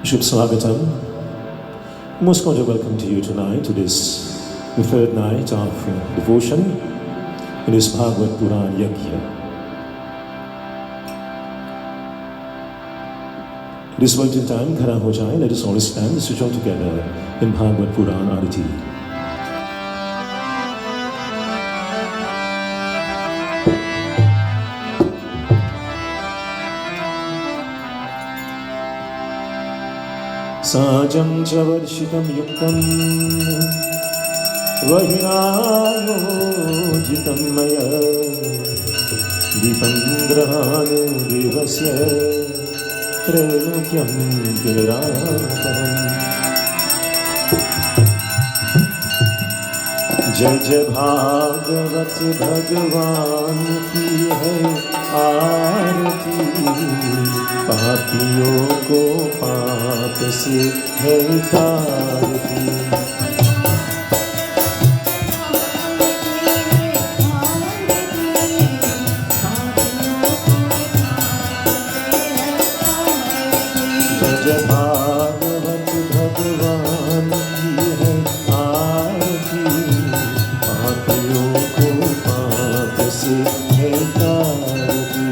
Shubh Swagatam. Most cordial welcome to you tonight to this, the third night of devotion in this Bhagwat Puran Yajna. This point in time, Khara ho jaye, let us all stand, switch on together in Bhagwat Puran Arati. Sajam chavarshitam yuktam vahirayojitam maya dipam grahanu devasya trelokyam tiraratam. जय जय भागवत भगवान की है आरती, पापियों को पाप से है तारती। जय जय भागवत भगवान की है आरती, पापियों को पाप से है तारती।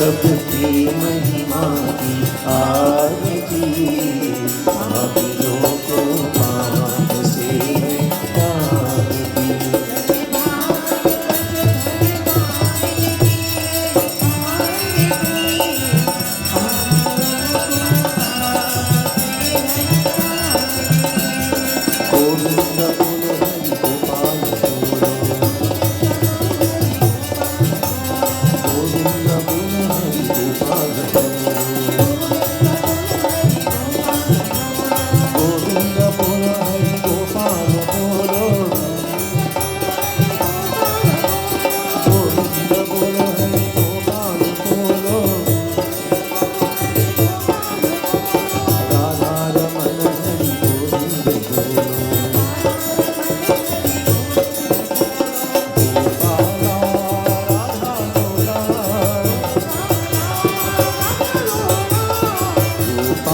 सबकी महिमा की आरती, पापियों को पाप से तारती। गोविंद बोल हरि गोपाल बोलो, गोविंद बोल हरि गोपाल बोलो।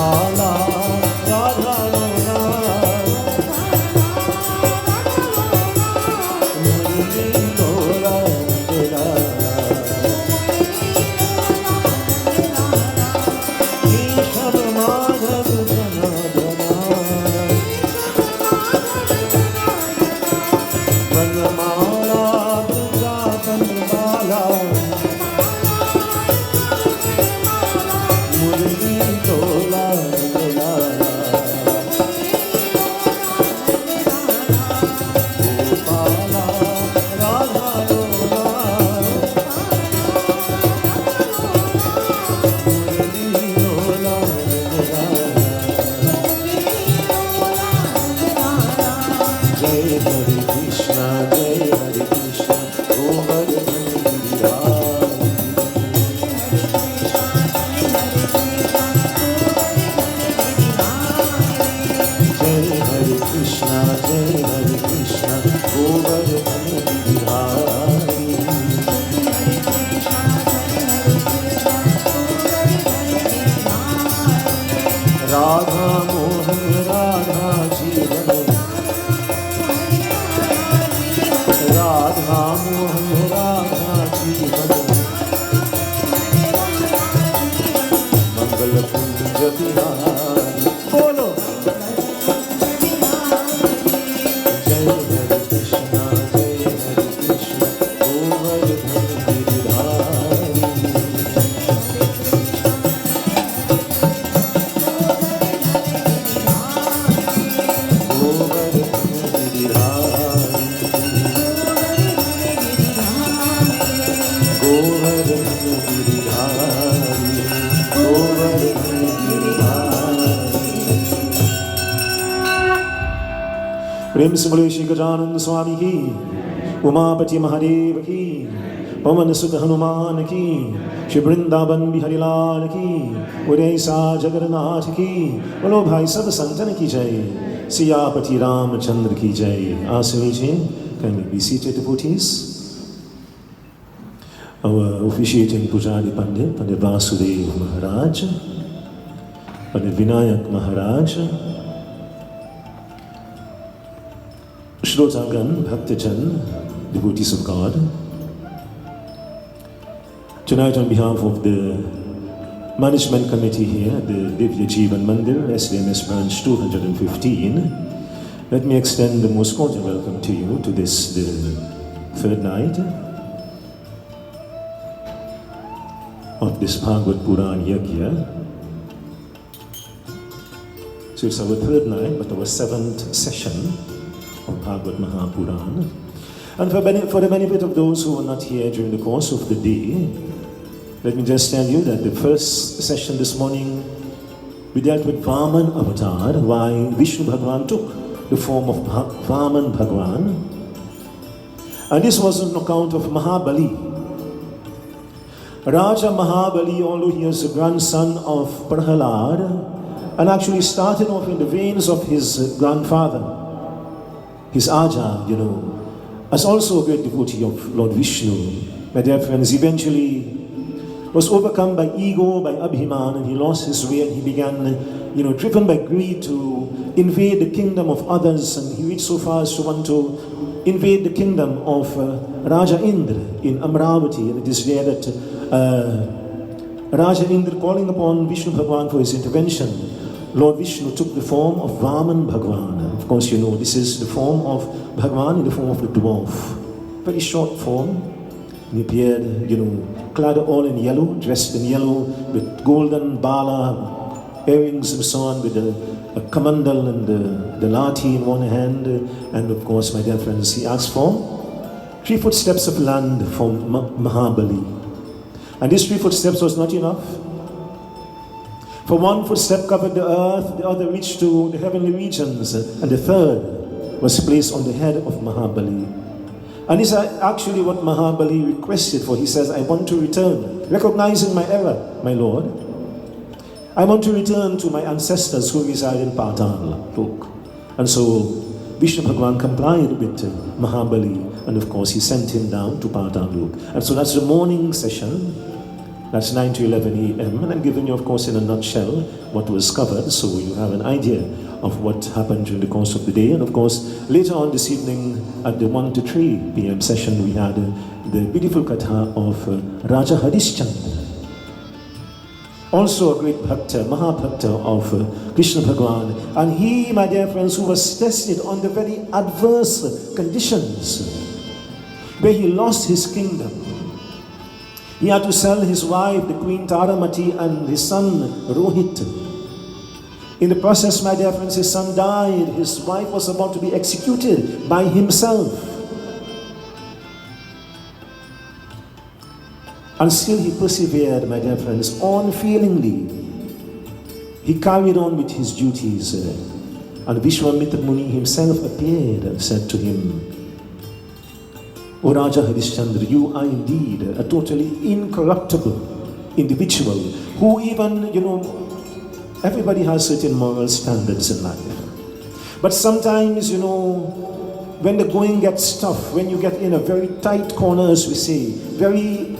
Gopala, Radha Lola, Murli Lola, Ishab Madhav Janadana, Vanmala Durga Vanmala, Murli Lola, Gopala, Radha Lola, Murli Lola, Jai Hare Krishna, Govardhan Jai Hare Krishna, Govardhan Giri. Radha Mohan Radha Jeevan, Radha Mohan Radha Jeevan, Mangal Kunj Bihari. Bolo. Jai Hare Krishna, Govardhan Giridhari. Govardhan Giridhari. Govardhan Giridhari. Govardhan Giridhari. प्रेम से बोले श्री गजानन स्वामी की, उमापति महादेव की, पवन सुत हनुमान की, श्री वृंदावन बिहारी लाल की, उड़ैसा जगन्नाथ की, बोलो भाई सब संतन की जय, सियापति रामचंद्र की जय. आसन लीजिए. Can we be seated, devotees? Our officiating Pujari Pandit, Pandit Vasudev Maharaj, Pandit Vinayak Maharaj, Shrotagan, Bhaktajan, devotees of God. Tonight, on behalf of the management committee here at the Divya Jeevan Mandir, SDMS branch 215, let me extend the most cordial welcome to you to this, the third night of this Bhagwat Puran Yajna. So it's our third night, but our seventh session of Bhagwat Mahapuran. And for the benefit of those who were not here during the course of the day, let me just tell you that the first session this morning, we dealt with Vaman Avatar, why Vishnu Bhagwan took the form of Vaman Bhagwan. And this was on account of Mahabali. Raja Mahabali, although he is a grandson of Prahalad, and actually started off in the veins of his grandfather, his Aja, as also a great devotee of Lord Vishnu. My dear friends, eventually was overcome by ego, by Abhiman, and he lost his way, and he began, driven by greed to invade the kingdom of others, and he reached so far as to want to invade the kingdom of Raja Indra in Amravati, and it is there that Raja Indra, calling upon Vishnu Bhagwan for his intervention, Lord Vishnu took the form of Vaman Bhagwan. Of course, this is the form of Bhagwan in the form of the dwarf. Very short form. He appeared, clad all in yellow, dressed in yellow, with golden bala, earrings and so on, with a kamandal and the lati in one hand. And of course, my dear friends, he asked for 3 footsteps of land from Mahabali. And these 3 footsteps was not enough. For 1 footstep covered the earth, the other reached to the heavenly regions, and the third was placed on the head of Mahabali. And this is actually what Mahabali requested for. He says, I want to return, recognizing my error, my Lord. I want to return to my ancestors who reside in Patal. Look. And so Vishnu Bhagwan complied with Mahabali, and of course he sent him down to Patal. And so that's the morning session. That's 9 to 11 a.m. And I'm giving you, of course, in a nutshell what was covered, so you have an idea of what happened during the course of the day. And of course, later on this evening at the 1 to 3 p.m. session, we had the beautiful katha of Raja Harishchandra. Also a great bhakta, Mahabhakta of Krishna Bhagwan. And he, my dear friends, who was tested on the very adverse conditions, where he lost his kingdom. He had to sell his wife, the Queen Taramati, and his son Rohit. In the process, my dear friends, his son died. His wife was about to be executed by himself. And still he persevered, my dear friends, unfailingly. He carried on with his duties. And Vishwamitra Muni himself appeared and said to him, O Raja Harishchandra, you are indeed a totally incorruptible individual who even, everybody has certain moral standards in life. But sometimes, when the going gets tough, when you get in a very tight corner, as we say, very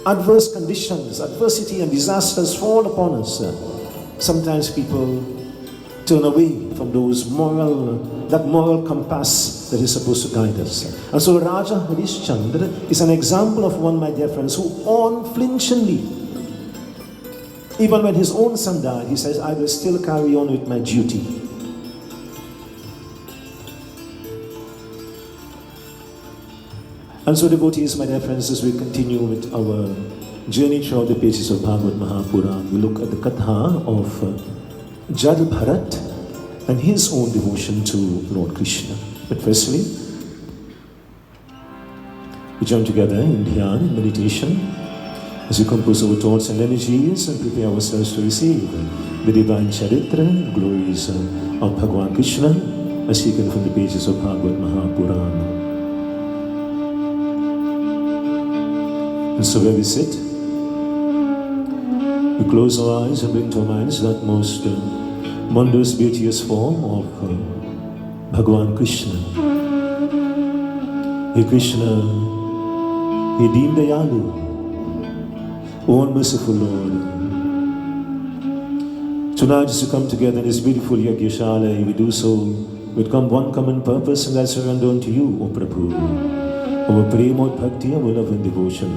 adverse conditions, adversity and disasters fall upon us, sometimes people turn away from that moral compass that is supposed to guide us. And so Raja Harishchandra is an example of one, my dear friends, who unflinchingly, even when his own son died, he says, I will still carry on with my duty. And so devotees, my dear friends, as we continue with our journey throughout the pages of Bhagwat Mahapuran, we look at the katha of Jad Bharat and his own devotion to Lord Krishna. But firstly, we join together in dhyan, in meditation, as we compose our thoughts and energies and prepare ourselves to receive the divine charitra, glories of Bhagwan Krishna, as taken from the pages of Bhagwat Mahapuran. And so where we sit, we close our eyes and bring to our minds that most wondrous, beauteous form of Bhagwan Krishna. Hey Krishna, Hey Deen Dayalu, O merciful Lord. Tonight as we come together in this beautiful Yagyashala, we do so with one common purpose, and that's surrender unto you, O Prabhu. Our prema, bhakti, our love and devotion.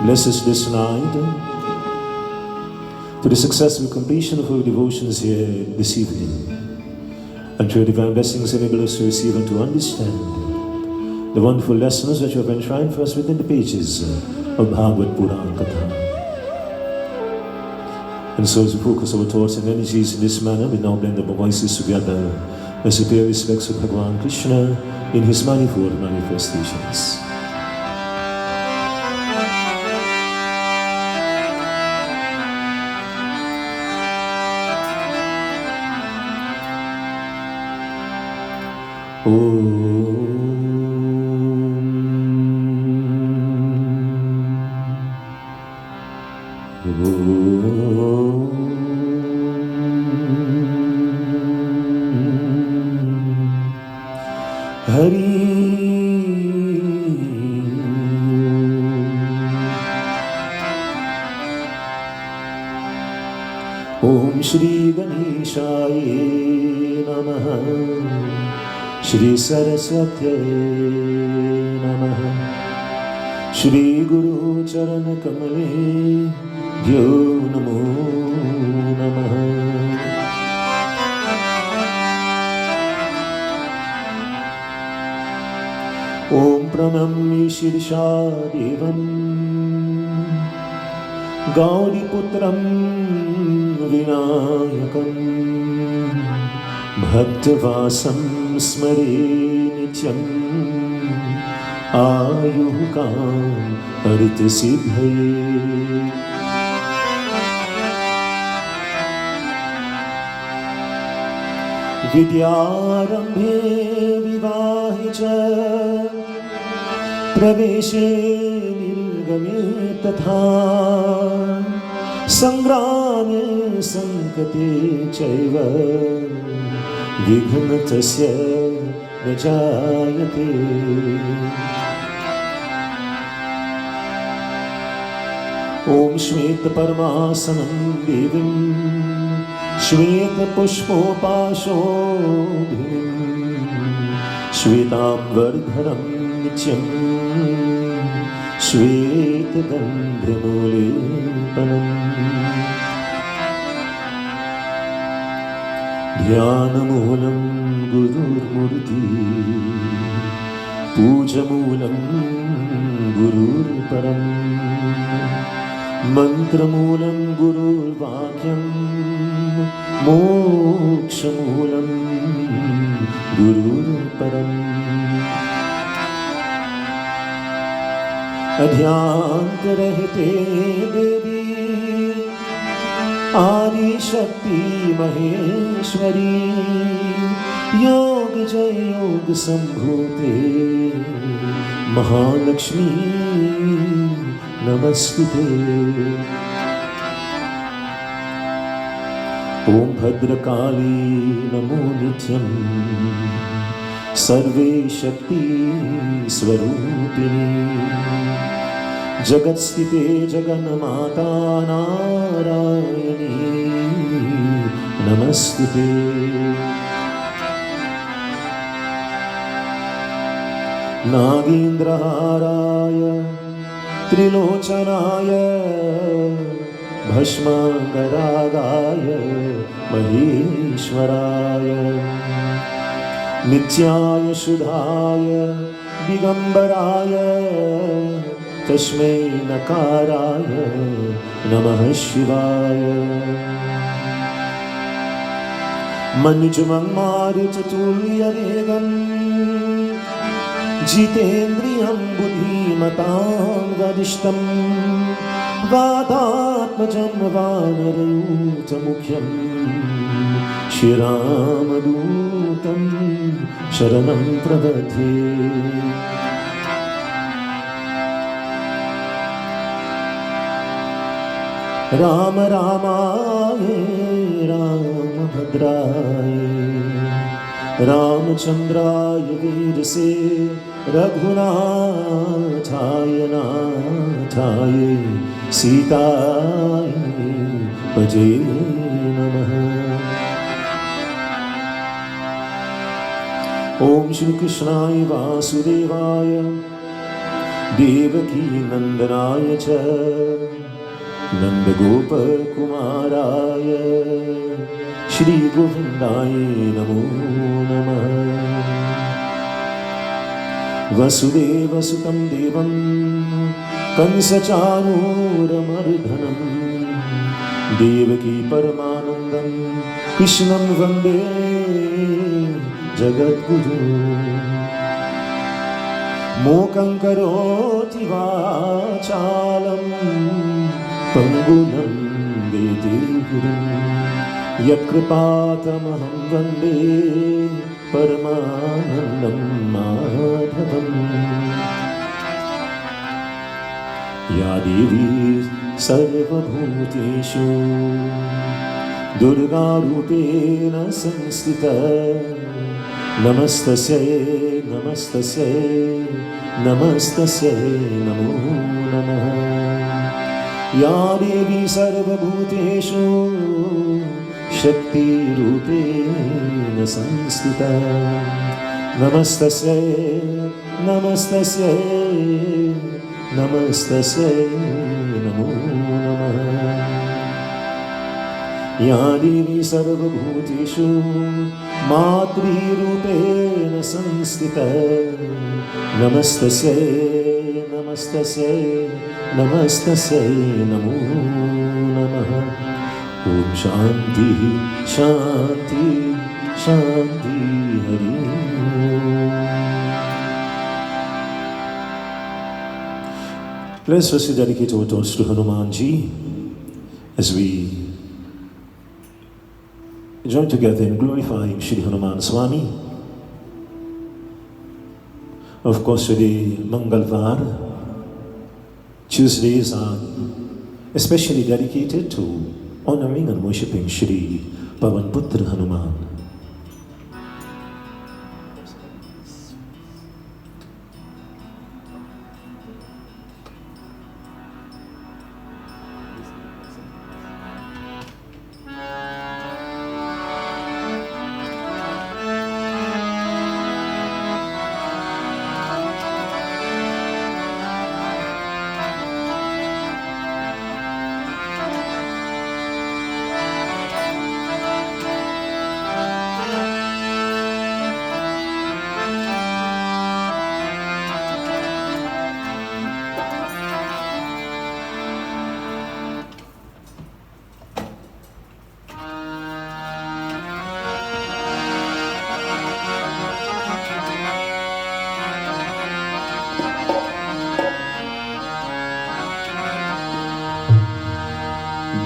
Bless us this night to the successful completion of our devotions here this evening. And through your divine blessings, enable us to receive and to understand the wonderful lessons that you have enshrined for us within the pages of Bhagwat Puran Katha. And so as we focus our thoughts and energies in this manner, we now blend our voices together as we pay respects to Bhagwan Krishna in his manifold manifestations. Om Shri Ganeshaye Namaha, Shri Saraswatye Namaha, Shri Guru Charana Kamale Bhyo Namo Namaha. Om Pranammi Shirsha Devam Gaudi Putram Vinayakam Bhaktavasam Smare Nityam Ayuhukam Arita Siddhaye. Vidyarambhe Vivahicha Praveshe Nirgame Tatha Sangrame Sankate Chaiva Vignatasya Najayate. Om Shweta Parmasanam Devim Shweta Pushpopashobhim Shvetam Vardharam Nityam Shweta Gandhamulepanam Dhyanamoolam Gururmurti Pujamulam Gururparam Mantramulam Gururvakyam Mokshamulam Gururparam Adhyantarahite Devi Adi Shakti Maheshwari Yoga Jai Yoga Sambhute Mahalakshmi Namastute Om Bhadrakali Namo Nityam Sarve Shakti Swarupini Jagatstite Jagannamata Narayani Namastute Nagendraharaya Trilochanaya Bhashmagaragaya Maheshwaraya Nityaya Shudhaya Digambaraya Tasmai Nakaraya Namah Shivaya Manjumang Marutulya Vegam Jitendriyam Buddhimatam Vadishtam Vadatmajam Vanarayutamukhyam Shiramadutam Sharanam Pravadhe Rama Ramaye Ramabhadraye Ramachandraya Virase Raghunathaya Nathaye Sitaye Bhaje Namaha Om Shri Krishnaya Vasudevaya Devaki Nandanaya Cha Nanda Gopa Kumaraya Shri Govindaya Namo Namah Vasudeva Sutam Devam Kansachanuramardanam Devaki Paramanandam Krishnam Vande Jagadguru Mokam Karoti Vachalam Pangulam Vede Gurum Yakripatamaham Vande Paramanandam Madhavam Ya Devi Sarvabhuteshu Durga Rupena Samstita Namastasya Namastasya Namastasya Namo Namah Ya Devi Sarvabhuteshu Shakti Rupena Samstita Namastasya Namastasya Namastasya Namo Namah Ya Devi Sarvabhuteshu Matri Rupena Samstita Namastasya Namastasya Namastasya Namo Namah Om Shanti Shanti Shanti Hari Let us firstly dedicate our thoughts to Hanumanji as we join together in glorifying Shri Hanuman Swami. Of course, today, Mangalvar, Tuesdays are especially dedicated to honoring and worshipping Shri Pavanputra Hanuman.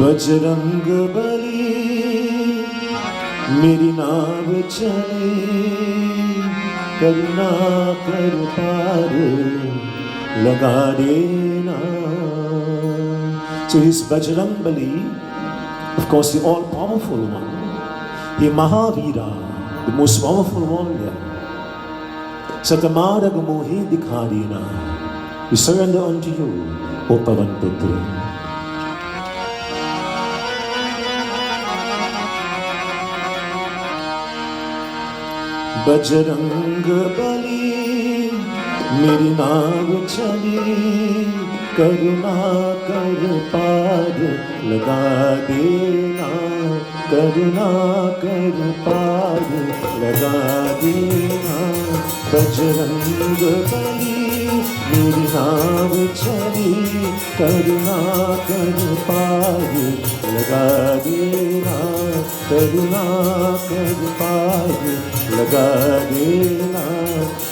Bajrang Bali मेरी नाव चले, करुणा कर पार लगा देना. So he's Bajrang Bali, of course the all-powerful one. He Mahavira, the most powerful warrior. Satamara Gamohi Dikha dena. We surrender unto you, O Pavan Putra. Bajrang Bali मेरी नाव चली, करुणा कर पार लगा देना, करुणा कर पार लगा देना. बजरंग बली मेरी नाव चली, करुणा कर पार लगा देना, करुणा कर पार लगा देना.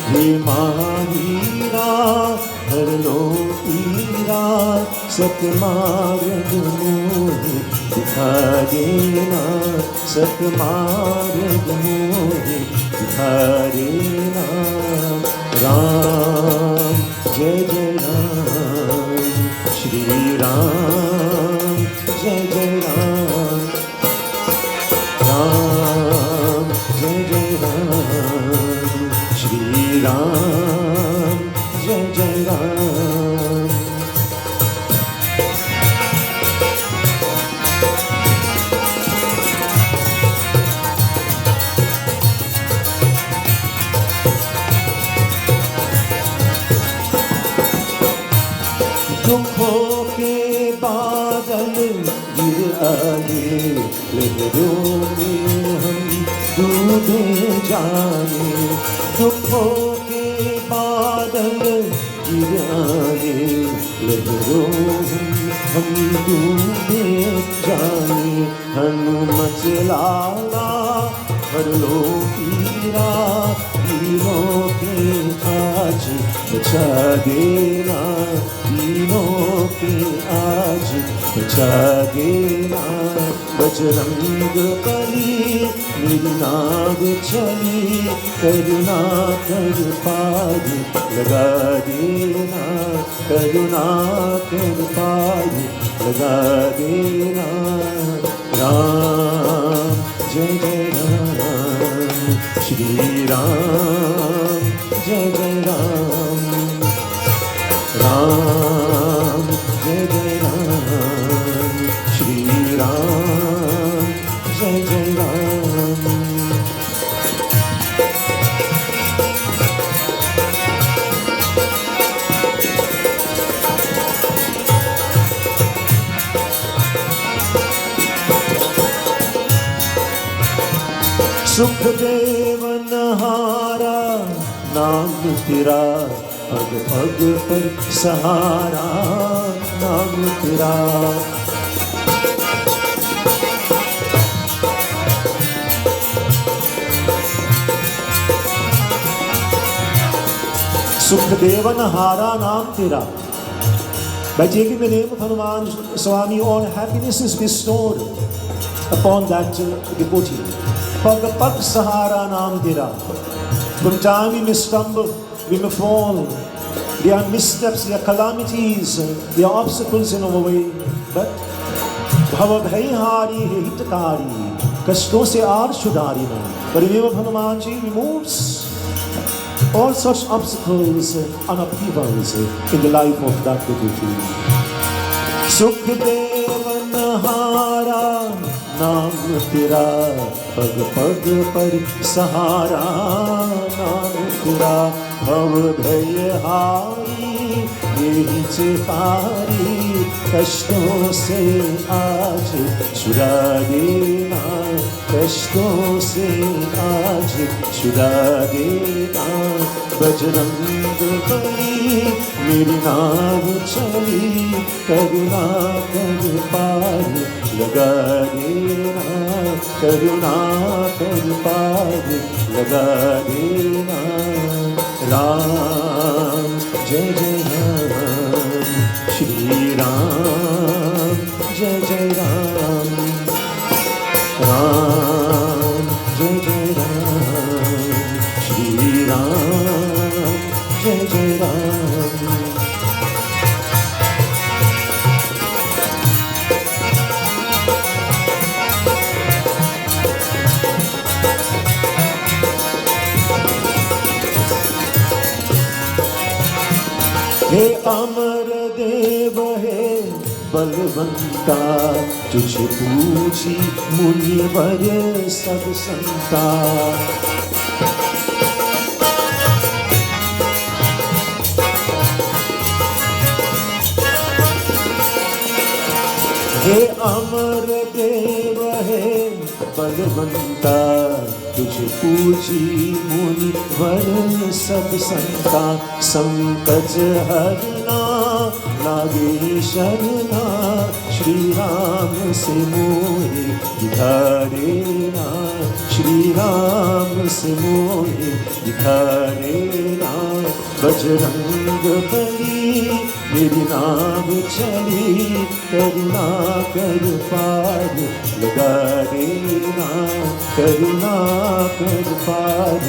हे महावीरा हर लो पीरा, सतमार्ग मोहे दिखा देना, सतमार्ग मोहे दिखा देना. राम जय जय राम, श्री राम जय जय राम, राम जय जय राम, श्री राम जय जय राम. दुखों के बादल गिर आए, लहरों में हम डूबे जाए. दुखों के बादल गिर आए, लहरों में हम डूबे जाए. हनुमत लाला हर लो पीरा, तीनों के आज बचा देना, तीनों के आज बचा देना. बजरंग बली मेरी नाव चली, करुणा कर पार लगा देना, करुणा कर पार लगा देना. राम जय जय राम, श्री राम जय जय राम, राम जय जय राम, श्री राम जय जय राम. सुखदेव नहारा नाम तेरा, पग पग पर सहारा नाम तेरा. सुखदेव नहारा नाम तेरा. By taking the name of Hanuman Swami, all happiness is bestowed upon that devotee. Pag pag sahara naam tera. From time we may stumble, we may fall. There are missteps, there are calamities, there are obstacles in our way. But bhava bhaihari hai hitakari, kashton se aar shudari na. But the name of Hanuman ji removes all such obstacles and upheavals in the life of that devotee. Sukhdev nahara नाम तेरा, पग पग पर सहारा नाम तेरा. भव भय हारी यही चितारी, कष्टों से आज छुड़ा देना, कष्टों से आज छुड़ा देना. बजरंग बली मेरी नाव चली, करुणा कर पार लगा देना, करुणा कर पार लगा देना. राम जय जय राम, श्री राम जय जय राम. हे अमर देव हे बलवंता, तुझे पूजी मुनिवर सब संता। हे अमर देव हे बलवंता, तुझे पूजी मुनिवर सब संता। संकट हरना लागे शरणा, श्री राम से मोहे दिखारेना, श्री राम से मोहे दिखारेना। बजरंग बली मेरी नाव चली, करुणा कर पार लगा देना, करुणा कर पार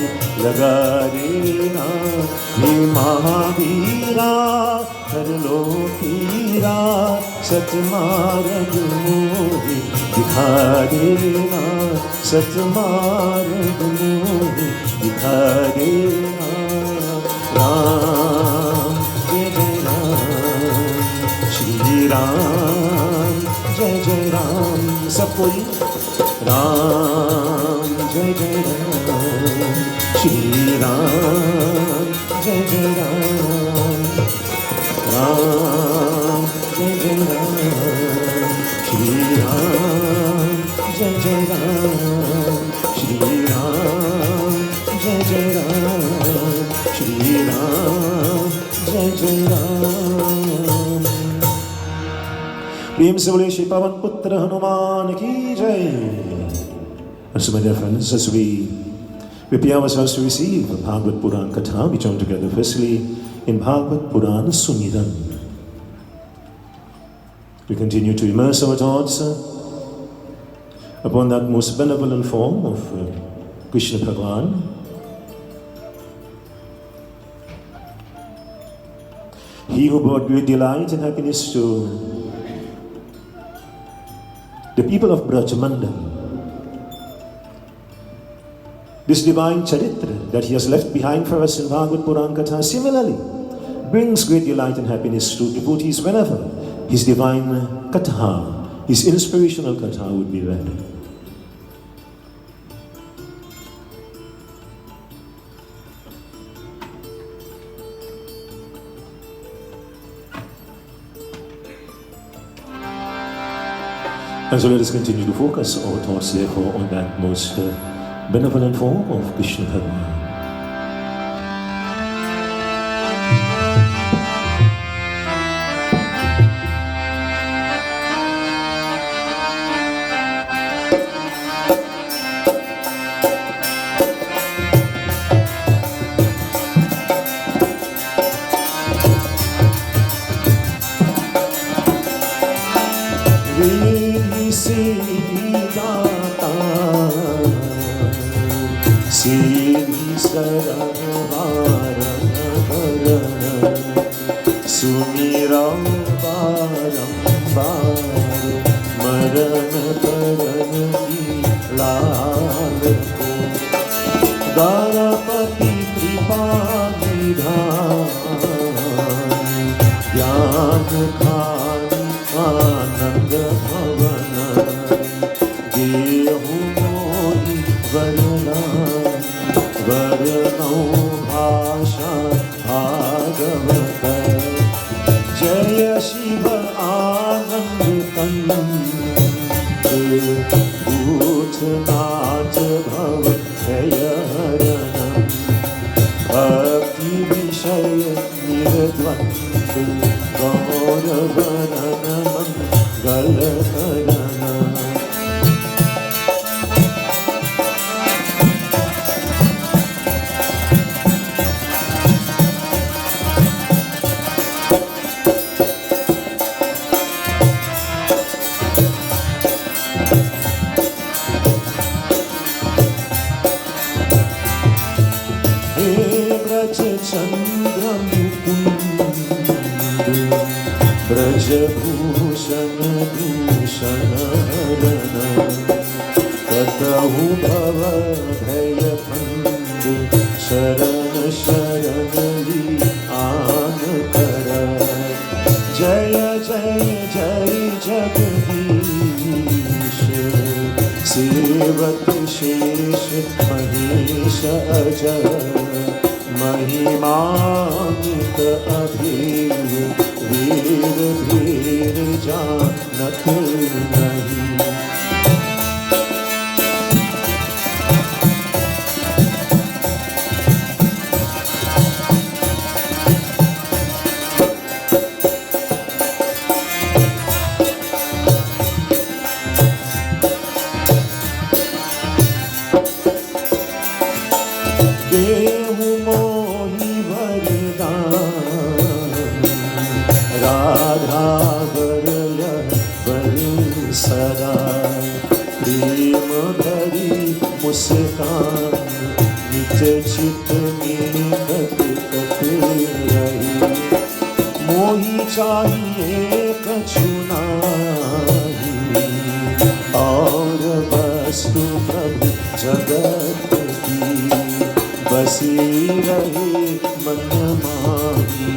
लगा देना। हे महावीरा हर लो पीरा, सतमार्ग मोहे दिखा देना, सतमार्ग मोहे दिखा देना। राम जय जय राम, श्री राम जय जय राम। सब कोई राम जय जय राम, श्री राम जय जय राम, राम जय जय राम, श्री राम जय जय राम, श्री राम जय जय राम, श्री राम जय जय राम। प्रेम से बोले श्री पवन पुत्र हनुमान की जय। And so my dear friends, as we prepare ourselves to receive the Bhagwat Puran Katha, we join together firstly in Bhagwat Puran Sumiran. We continue to immerse our thoughts upon that most benevolent form of Krishna Bhagavan. He who brought great delight and happiness to the people of Brajamandal. This divine charitra that he has left behind for us in Bhagwat Puran Katha similarly brings great delight and happiness to devotees whenever his divine Katha, his inspirational Katha would be read. And so let us continue to focus our thoughts therefore on that most benevolent form of Krishna Bhagavan. Brijbhushan Bhushan कतहु भव भय बंधु शरण शरण ली आन कर सेवत शेष महेश अजर महिमानित अभेद वीर धीर जानत नहीं। देहु मोहि वरदान राधा वरय वरु सदा प्रेम भरी मुस्कान निज चित में कट कट रही। मोहि चाहिए कछु नाही और वस्तु प्रभु जगत की बसी रहे मन माही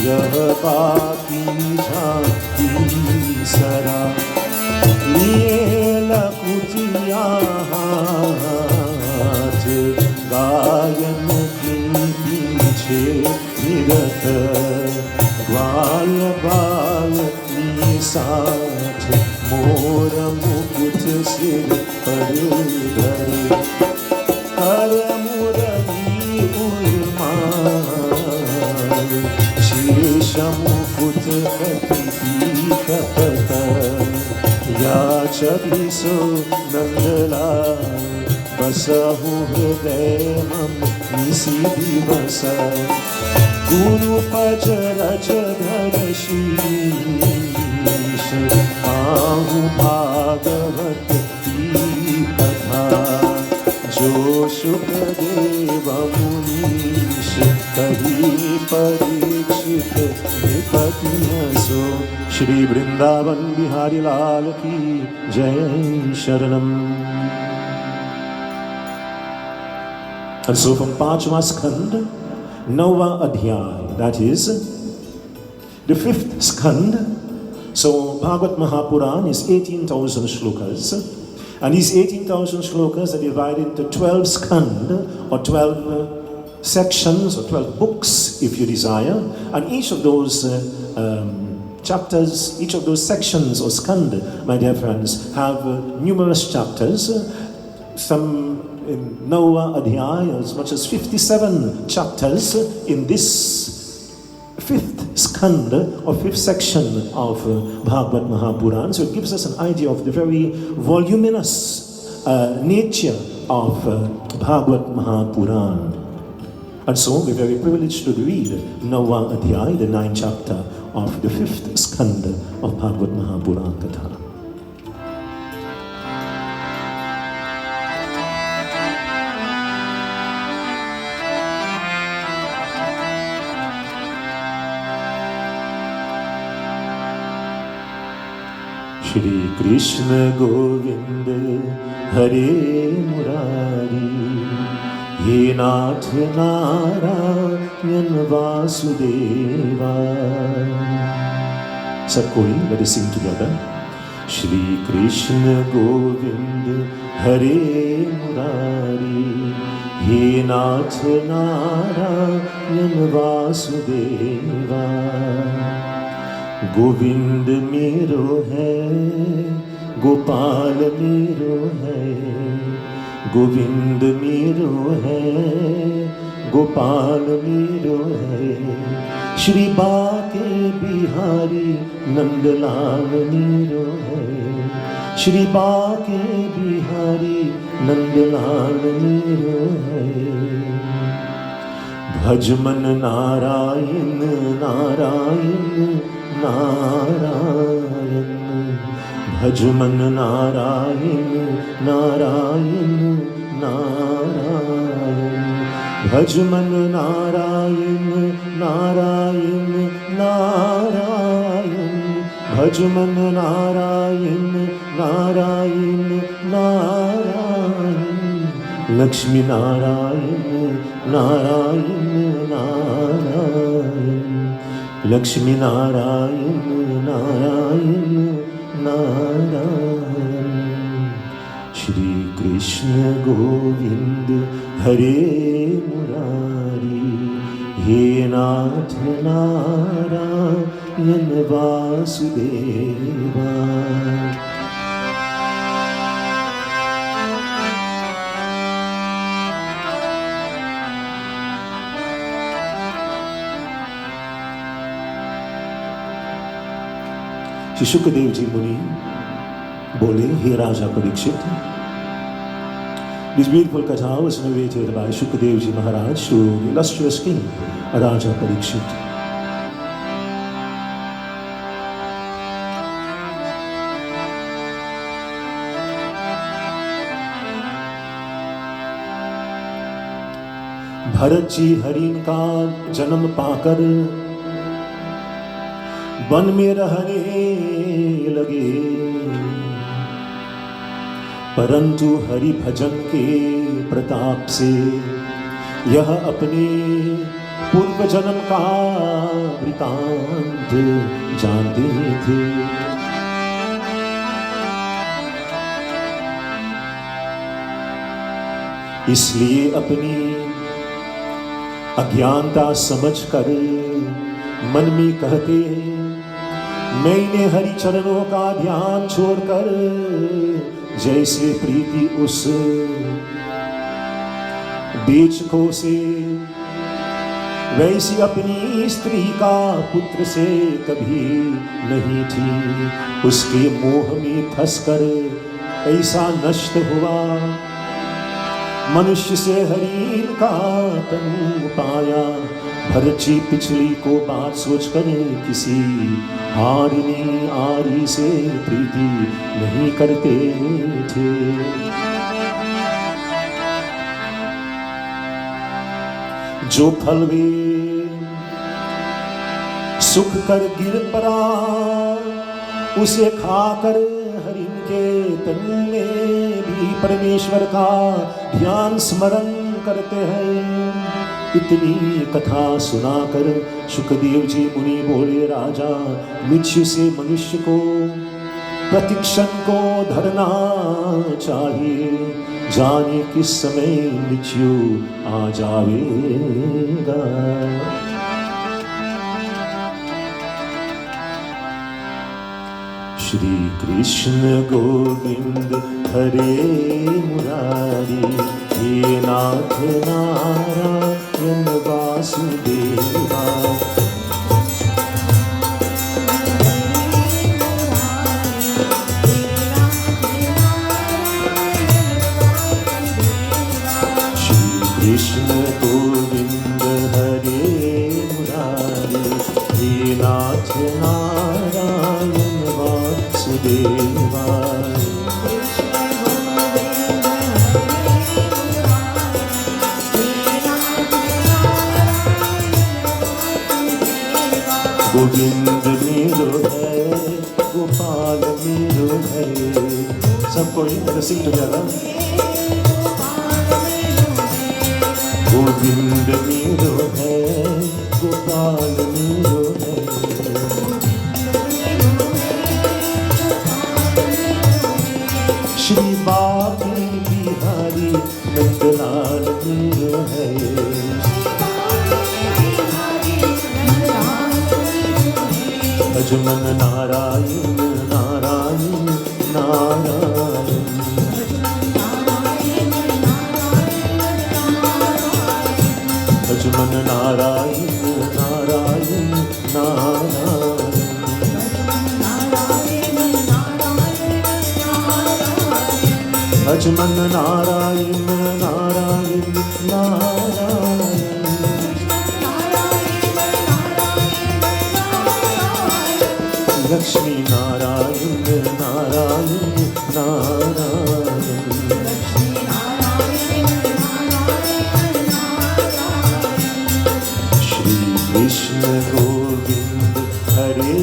यह बाकी झांकी सरा। लिए लकुटिया हाथ गायन की पीछे निरत ग्वाल बाल साथ मोर मुकुट सिर पर धरे। कर मुरली उर्माल शीर्ष मुकुट कटी कपट या छबिसो नंदलाल बसहु हृदय मम निसी दिवस। गुरु पच रच धर शीश आहु भागवत की कथा जो सुखदेव मुनीश कही परीक्षित निपति सो। श्री वृंदावन बिहारी लाल की जय शरणम। And so from Panchama Skand, Nava Adhyay, that is the fifth Skand. So Bhagwat Mahapuran is 18,000 shlokas, and these 18,000 shlokas are divided into 12 Skand, or 12 sections, or 12 books if you desire, and each of those chapters, each of those sections or Skand, my dear friends, have numerous chapters. Some in Nava Adhyay, as much as 57 chapters in this fifth skanda or fifth section of Bhagwat Mahapuran. So it gives us an idea of the very voluminous nature of Bhagwat Mahapuran. And so we're very privileged to read Nava Adhyay, the 9th chapter of the fifth skanda of Bhagwat Mahapuran Katha. Shri Krishna Govind Hare Murari He Nath Narayan Vasudeva. Sabkoi, let us sing together. Shri Krishna Govind Hare Murari He Nath Narayan Vasudeva. Govind मेरो है गोपाल मेरो है गोविंद मेरो है गोपाल मेरो है श्री बाके बिहारी नंदलाल मेरो है श्री बाके बिहारी नंदलाल मेरो है भजमन नारायण नारायण नारायण भजमन नारायण नारायण नारायण भजमन नारायण नारायण नारायण भजमन Narayan Narayan Narayan Lakshmi Narayan Narayan Narayan Lakshmi Narayan Narayan Narayan Shri Krishna Govind Hare Murari, He Nath Narayan Vasudeva. Shri Shukdev ji मुनि बोले, हे राजा Parikshit, this beautiful katha was narrated by Shukadev ji Maharaj to the illustrious king, Raja Parikshit. Bharat ji हरिण का जन्म पाकर वन में रहने लगे, परंतु हरि भजन के प्रताप से यह अपने पूर्व जन्म का वृतांत जानते थे। इसलिए अपनी अज्ञानता समझकर मन में कहते हैं, मैंने हरि चरणों का ध्यान छोड़कर जैसे प्रीति उस बेचको से, वैसी अपनी स्त्री का पुत्र से कभी नहीं थी। उसके मोह में फंसकर ऐसा नष्ट हुआ, मनुष्य से हरिण का तनु पाया। भरत जी पिछली को बात सोचकर किसी हारिनी आरी से प्रीति नहीं करते थे। जो फल वे सुख कर गिर पड़ा, उसे खाकर हरिण के तन में भी परमेश्वर का ध्यान स्मरण करते हैं। इतनी कथा सुनाकर शुकदेव जी मुनि बोले, राजा, मृत्यु से मनुष्य को प्रतिक्षण को धरना चाहिए, जाने किस समय मृत्यु आ जाएगा। श्री कृष्ण गोविंद हरे मुरारी, हे नाथ नारायण वासुदेवा। श्री कृष्ण गोविंद हरे मुरारी, हे नाथ नारायण वासुदेवा। गोविंद मेरो है, गोपाल मेरो है। सबको सिंग टुगेदर। गोविंद मेरो है, गोपाल मेरो है। श्री बाबी बिहारी नंदलाल मेरो है। भजमन नारायण नारायण नारायण। भजमन नारायण नारायण नारायण। भजमन नारायण नारायण नारायण। लक्ष्मी नारायण नारायण नारायण। श्री कृष्ण गोविंद हरे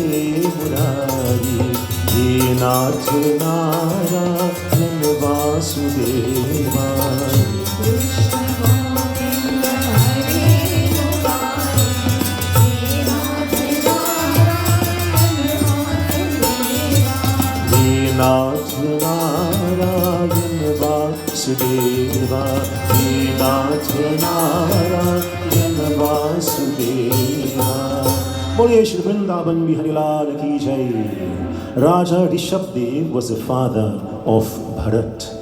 मुरारी, हे नाथ नारायण वासुदेवा। नाथ Narayan Vasudeva Vedantya Narayana Vasudeva. Boliye Shri Vrindavan Bihari Lal ki jai. Raja Rishabdev was the father of Bharat.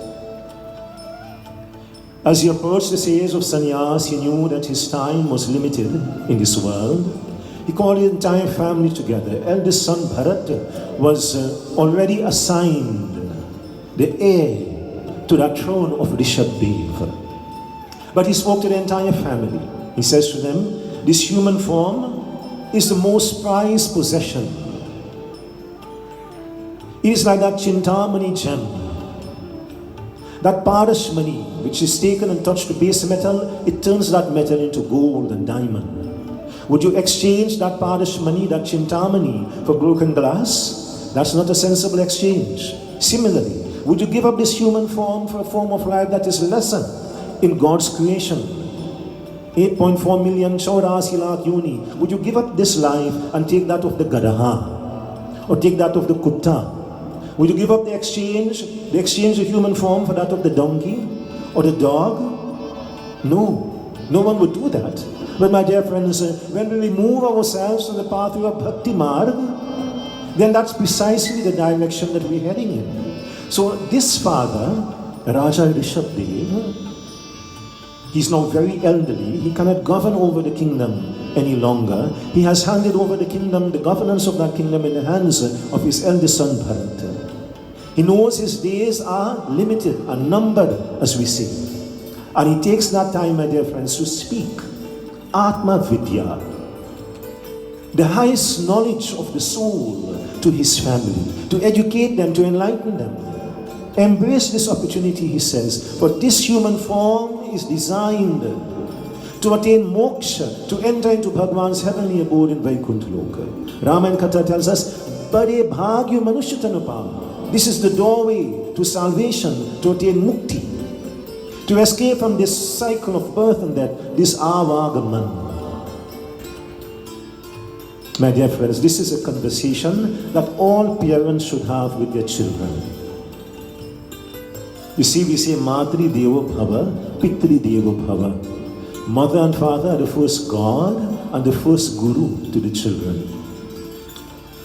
As he approached the age of sannyas, he knew that his time was limited in this world. He called the entire family together. Eldest son Bharat was already assigned the heir to that throne of Rishabdev. But he spoke to the entire family. He says to them, this human form is the most prized possession. It is like that Chintamani gem. That Parashmani, which is taken and touched to base metal, it turns that metal into gold and diamond. Would you exchange that Parashmani, that Chintamani, for broken glass? That's not a sensible exchange. Similarly, would you give up this human form for a form of life that is lesser in God's creation? 8.4 million Chaurasi lakh yoni. Would you give up this life and take that of the Gadaha? Or take that of the Kutta? Would you give up the exchange of human form for that of the donkey or the dog? No, no one would do that. But my dear friends, when we remove ourselves from the pathway of Bhakti Marg, then that's precisely the direction that we're heading in. So this father, Raja Rishabdev, he's now very elderly. He cannot govern over the kingdom any longer. He has handed over the kingdom, the governance of that kingdom in the hands of his eldest son Bharat. He knows his days are limited and numbered, as we say. And he takes that time, my dear friends, to speak Atma Vidya, the highest knowledge of the soul, to his family, to educate them, to enlighten them. Embrace this opportunity, he says, for this human form is designed to attain moksha, to enter into Bhagwan's heavenly abode in Vaikuntha Loka. Ramayana Katha tells us, Bade Bhagyu Manushya Tanupam. This is the doorway to salvation, to attain mukti, to escape from this cycle of birth and death, this avagaman. My dear friends, this is a conversation that all parents should have with their children. You see, we say Matri Devo Bhava, Pitri Devo Bhava. Mother and father are the first God and the first Guru to the children.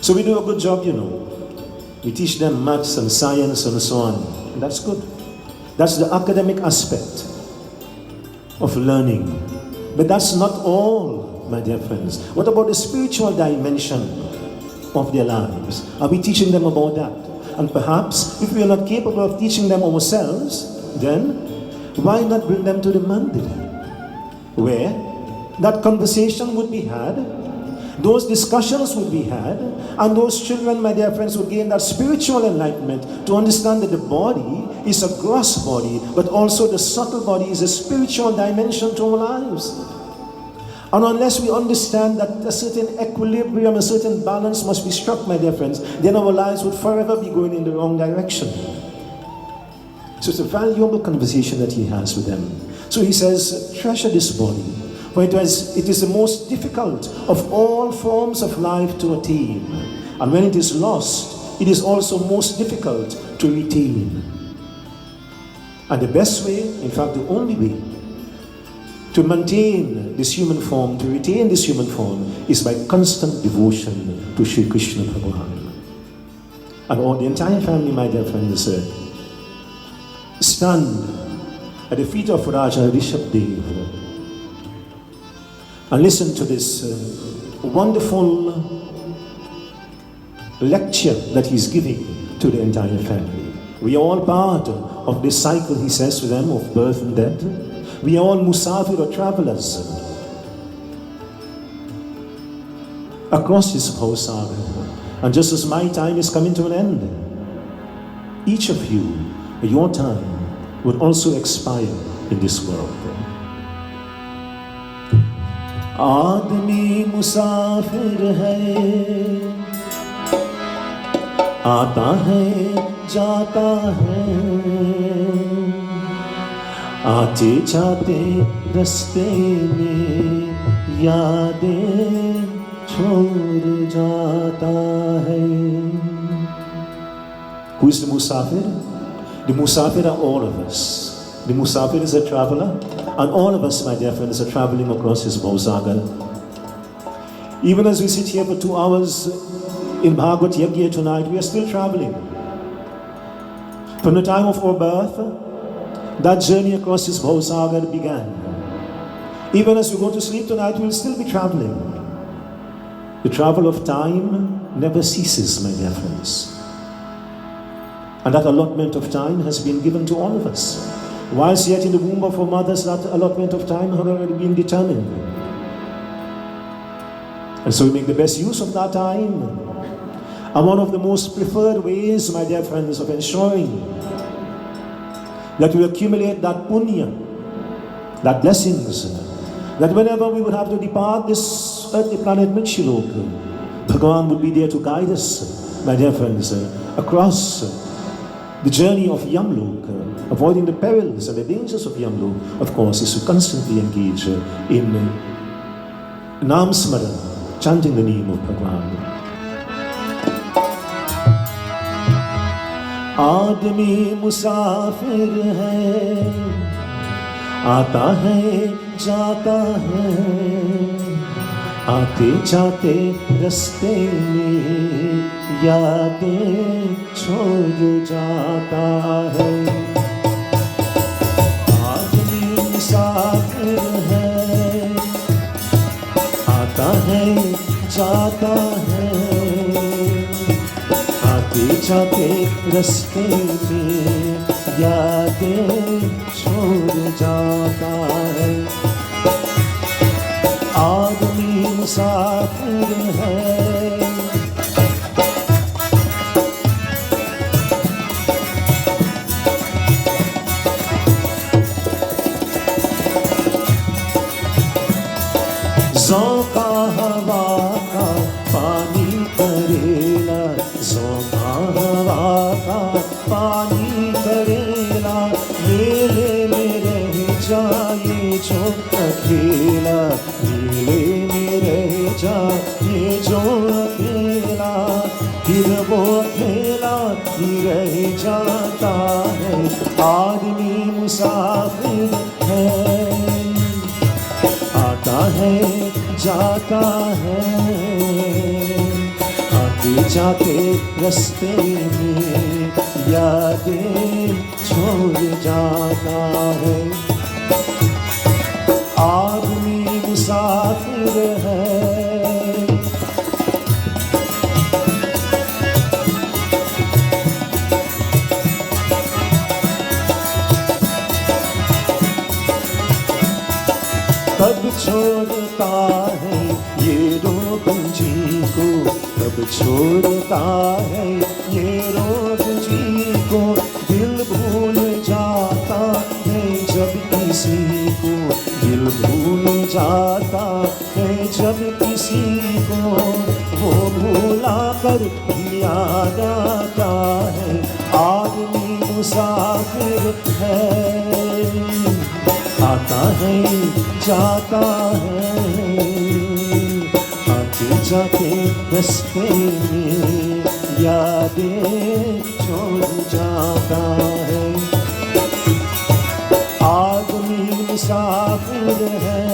So we do a good job, you know. We teach them maths and science and so on. And that's good. That's the academic aspect of learning. But that's not all, my dear friends. What about the spiritual dimension of their lives? Are we teaching them about that? And perhaps, if we are not capable of teaching them ourselves, then why not bring them to the mandir, where that conversation would be had, those discussions would be had, and those children, my dear friends, would gain that spiritual enlightenment to understand that the body is a gross body, but also the subtle body is a spiritual dimension to our lives. And unless we understand that a certain equilibrium, a certain balance must be struck, my dear friends, then our lives would forever be going in the wrong direction. So it's a valuable conversation that he has with them. So he says, treasure this body, for it is the most difficult of all forms of life to attain. And when it is lost, it is also most difficult to retain. And the best way, in fact the only way, to maintain this human form, to retain this human form, is by constant devotion to Sri Krishna Bhagavan. And all the entire family, my dear friends, stand at the feet of Raja Rishabdev and listen to this wonderful lecture that he's giving to the entire family. We are all part of this cycle, he says to them, of birth and death. We are all musafir or travelers across this Bhavasagar. And just as my time is coming to an end, each of you, your time would also expire in this world. Aadmi musafir hai, aata hai, jata hai. आते जाते रास्ते में यादें छोड़ जाता है. Who is the musafir? The musafir are all of us. The Musafir is a traveler, and all of us, my dear friends, are traveling across this Bhausagar. Even as we sit here for 2 hours in Bhagwat Yajna tonight, we are still traveling. From the time of our birth, that journey across this Bhausagar began. Even as we go to sleep tonight, we will still be traveling. The travel of time never ceases, my dear friends. And that allotment of time has been given to all of us. Whilst yet in the womb of our mothers, that allotment of time had already been determined. And so we make the best use of that time. And one of the most preferred ways, my dear friends, of ensuring that we accumulate that punya, that blessings, that whenever we would have to depart this earthly planet Mritshulok, Bhagavan would be there to guide us, my dear friends, across the journey of Yamlok, avoiding the perils and the dangers of Yamlok, of course, is to constantly engage in Nam Smaran, chanting the name of Bhagavan. आदमी मुसाफिर है, आता है जाता है, आते जाते रास्ते में यादें छोड़ जाता है। आदमी मुसाफिर है, आता है जाता है, आते जाते रास्ते में यादें छोड़ जाता है। आदमी मुसाफिर है, ज़ौक़ा हवा का पानी करेला, ज़ौक़ा हवा का पानी करेला, मेले में रह जाए जो अकेला, मेले में रह जाए जो अकेला, फिर वो अकेला ही रह जाता है। आदमी मुसाफिर है, आता है जाता है, आते जाते रास्ते में यादें छोड़ जाता है। आदमी मुसाफिर है, कब छोड़ता है ये रोग जी को, कब छोड़ता है ये रोग जी को, दिल भूल जाता है जब किसी को, दिल भूल जाता है जब किसी को, वो भूला कर याद आता है। आदमी मुसाफिर है, आता है जाता है, आते जाते रास्ते में यादें छोड़ जाता है। आदमी मुसाफिर है,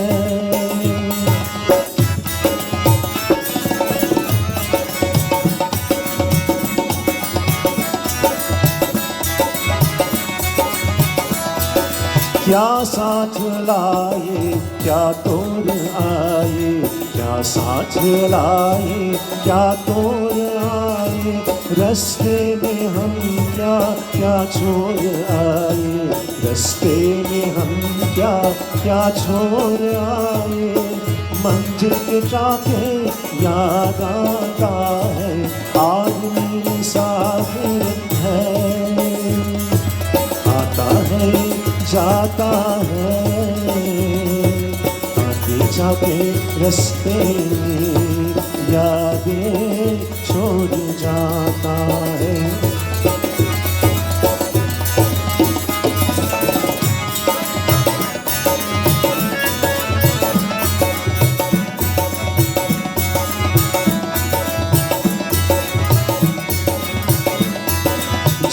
क्या साथ लाए क्या तोड़ आए, क्या साथ लाए क्या तोड़ आए, रास्ते में हम क्या क्या छोड़ आए, रास्ते में हम क्या क्या छोड़ आए, मंजिल के जाके याद आता है। आदमी मुसाफिर है, आता है जाता है, आते जाते रास्ते में यादें छोड़ जाता है।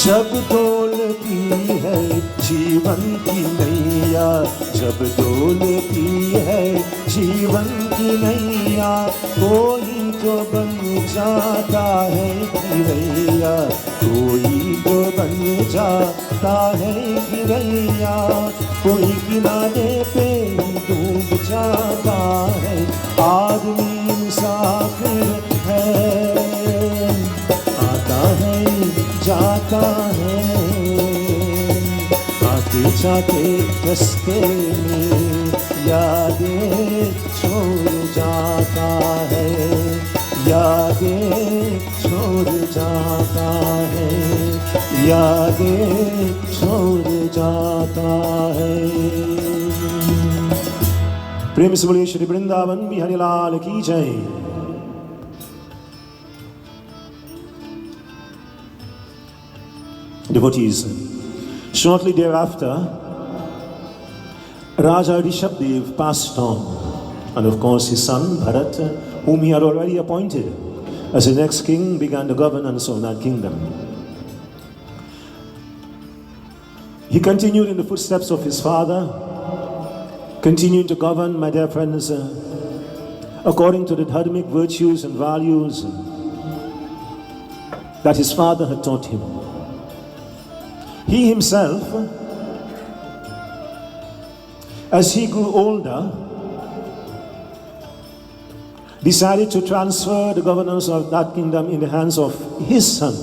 जब डोलती है जीवन की नैया जब डोलती है, जीवन की नैया कोई तो बन जाता है किरैया, कोई तो बन जाता है किरैया, कोई किनारे पे डूब जाता है, आदमी मुसाफिर है, आता है जाता है, आते जाते रस्ते में यादें छोड़ जाता है, यादें छोड़ जाता है, यादें छोड़ जाता है। प्रेम से बोलिए श्री वृंदावन बिहारी लाल की जय। Devotees, shortly thereafter, Raja Rishabdev passed on, and of course his son Bharat, whom he had already appointed as the next king, began the governance of that kingdom. He continued in the footsteps of his father, continuing to govern, my dear friends, according to the dharmic virtues and values that his father had taught him. He himself, as he grew older, decided to transfer the governance of that kingdom in the hands of his son.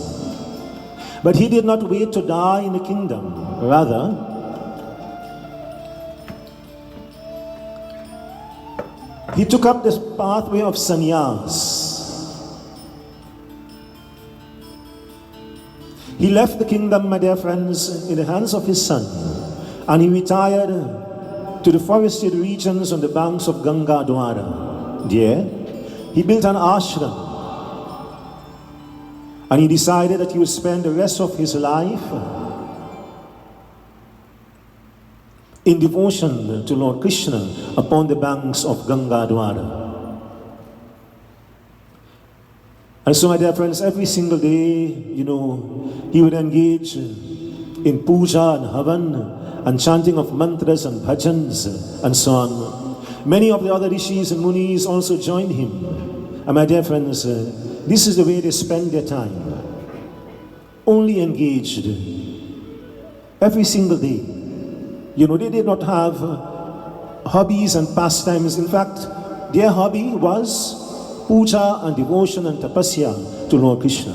But he did not wait to die in the kingdom. Rather, he took up this pathway of sannyas. He left the kingdom, my dear friends, in the hands of his son, and he retired to the forested regions on the banks of Ganga Dwara. There, he built an ashram, and he decided that he would spend the rest of his life in devotion to Lord Krishna upon the banks of Ganga Dwara. And so, my dear friends, every single day, he would engage in puja and havan and chanting of mantras and bhajans and so on. Many of the other rishis and munis also joined him. And my dear friends, this is the way they spend their time. Only engaged every single day. They did not have hobbies and pastimes. In fact, their hobby was puja and devotion and tapasya to Lord Krishna.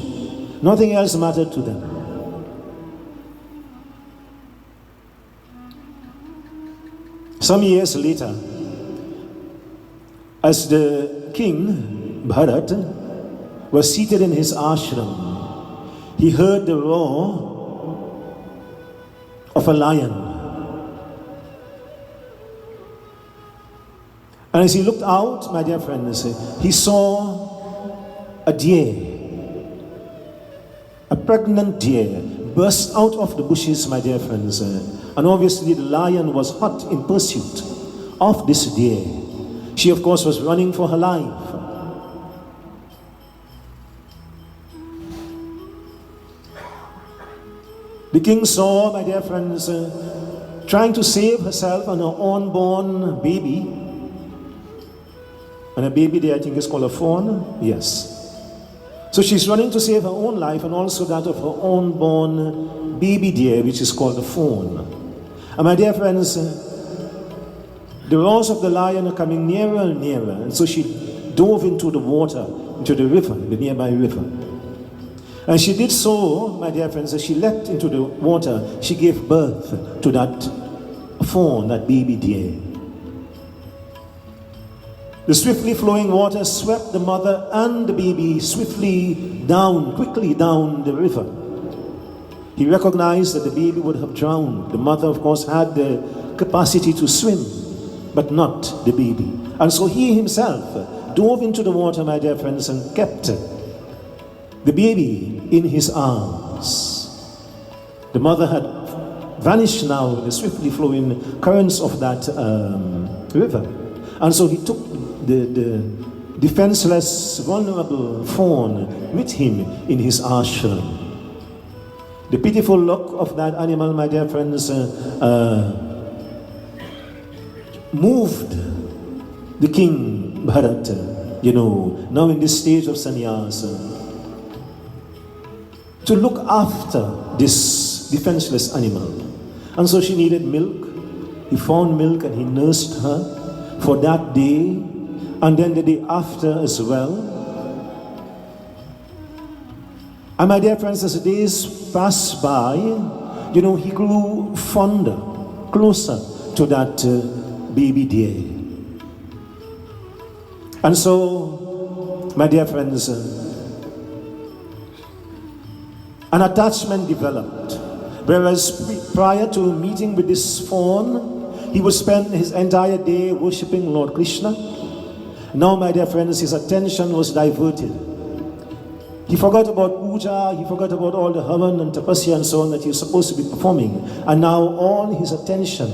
Nothing else mattered to them. Some years later, as the king, Bharat, was seated in his ashram, he heard the roar of a lion. And as he looked out, my dear friends, he saw a deer, a pregnant deer, burst out of the bushes, my dear friends. And obviously the lion was hot in pursuit of this deer. She, of course, was running for her life. The king saw, my dear friends, trying to save herself and her unborn baby. And a baby there, I think, is called a fawn. Yes. So she's running to save her own life and also that of her unborn baby deer, which is called a fawn. And my dear friends, the roars of the lion are coming nearer and nearer. And so she dove into the water, into the river, the nearby river. And she did so, my dear friends, as she leapt into the water, she gave birth to that fawn, that baby deer. The swiftly flowing water swept the mother and the baby quickly down the river. He recognized that the baby would have drowned. The mother, of course, had the capacity to swim, but not the baby. And so he himself dove into the water, my dear friends, and kept the baby in his arms. The mother had vanished now in the swiftly flowing currents of that river. And so he took the defenseless, vulnerable fawn with him in his ashram. The pitiful look of that animal, my dear friends, moved the king Bharat, now in this stage of sannyas, to look after this defenseless animal. And so she needed milk. He found milk and he nursed her for that day and then the day after as well. And my dear friends, as the days passed by, he grew fonder, closer to that baby deer. And so, my dear friends, an attachment developed. Whereas prior to meeting with this fawn, he would spend his entire day worshipping Lord Krishna. Now, my dear friends, his attention was diverted. He forgot about puja, he forgot about all the havan and tapasya and so on that he was supposed to be performing. And now all his attention,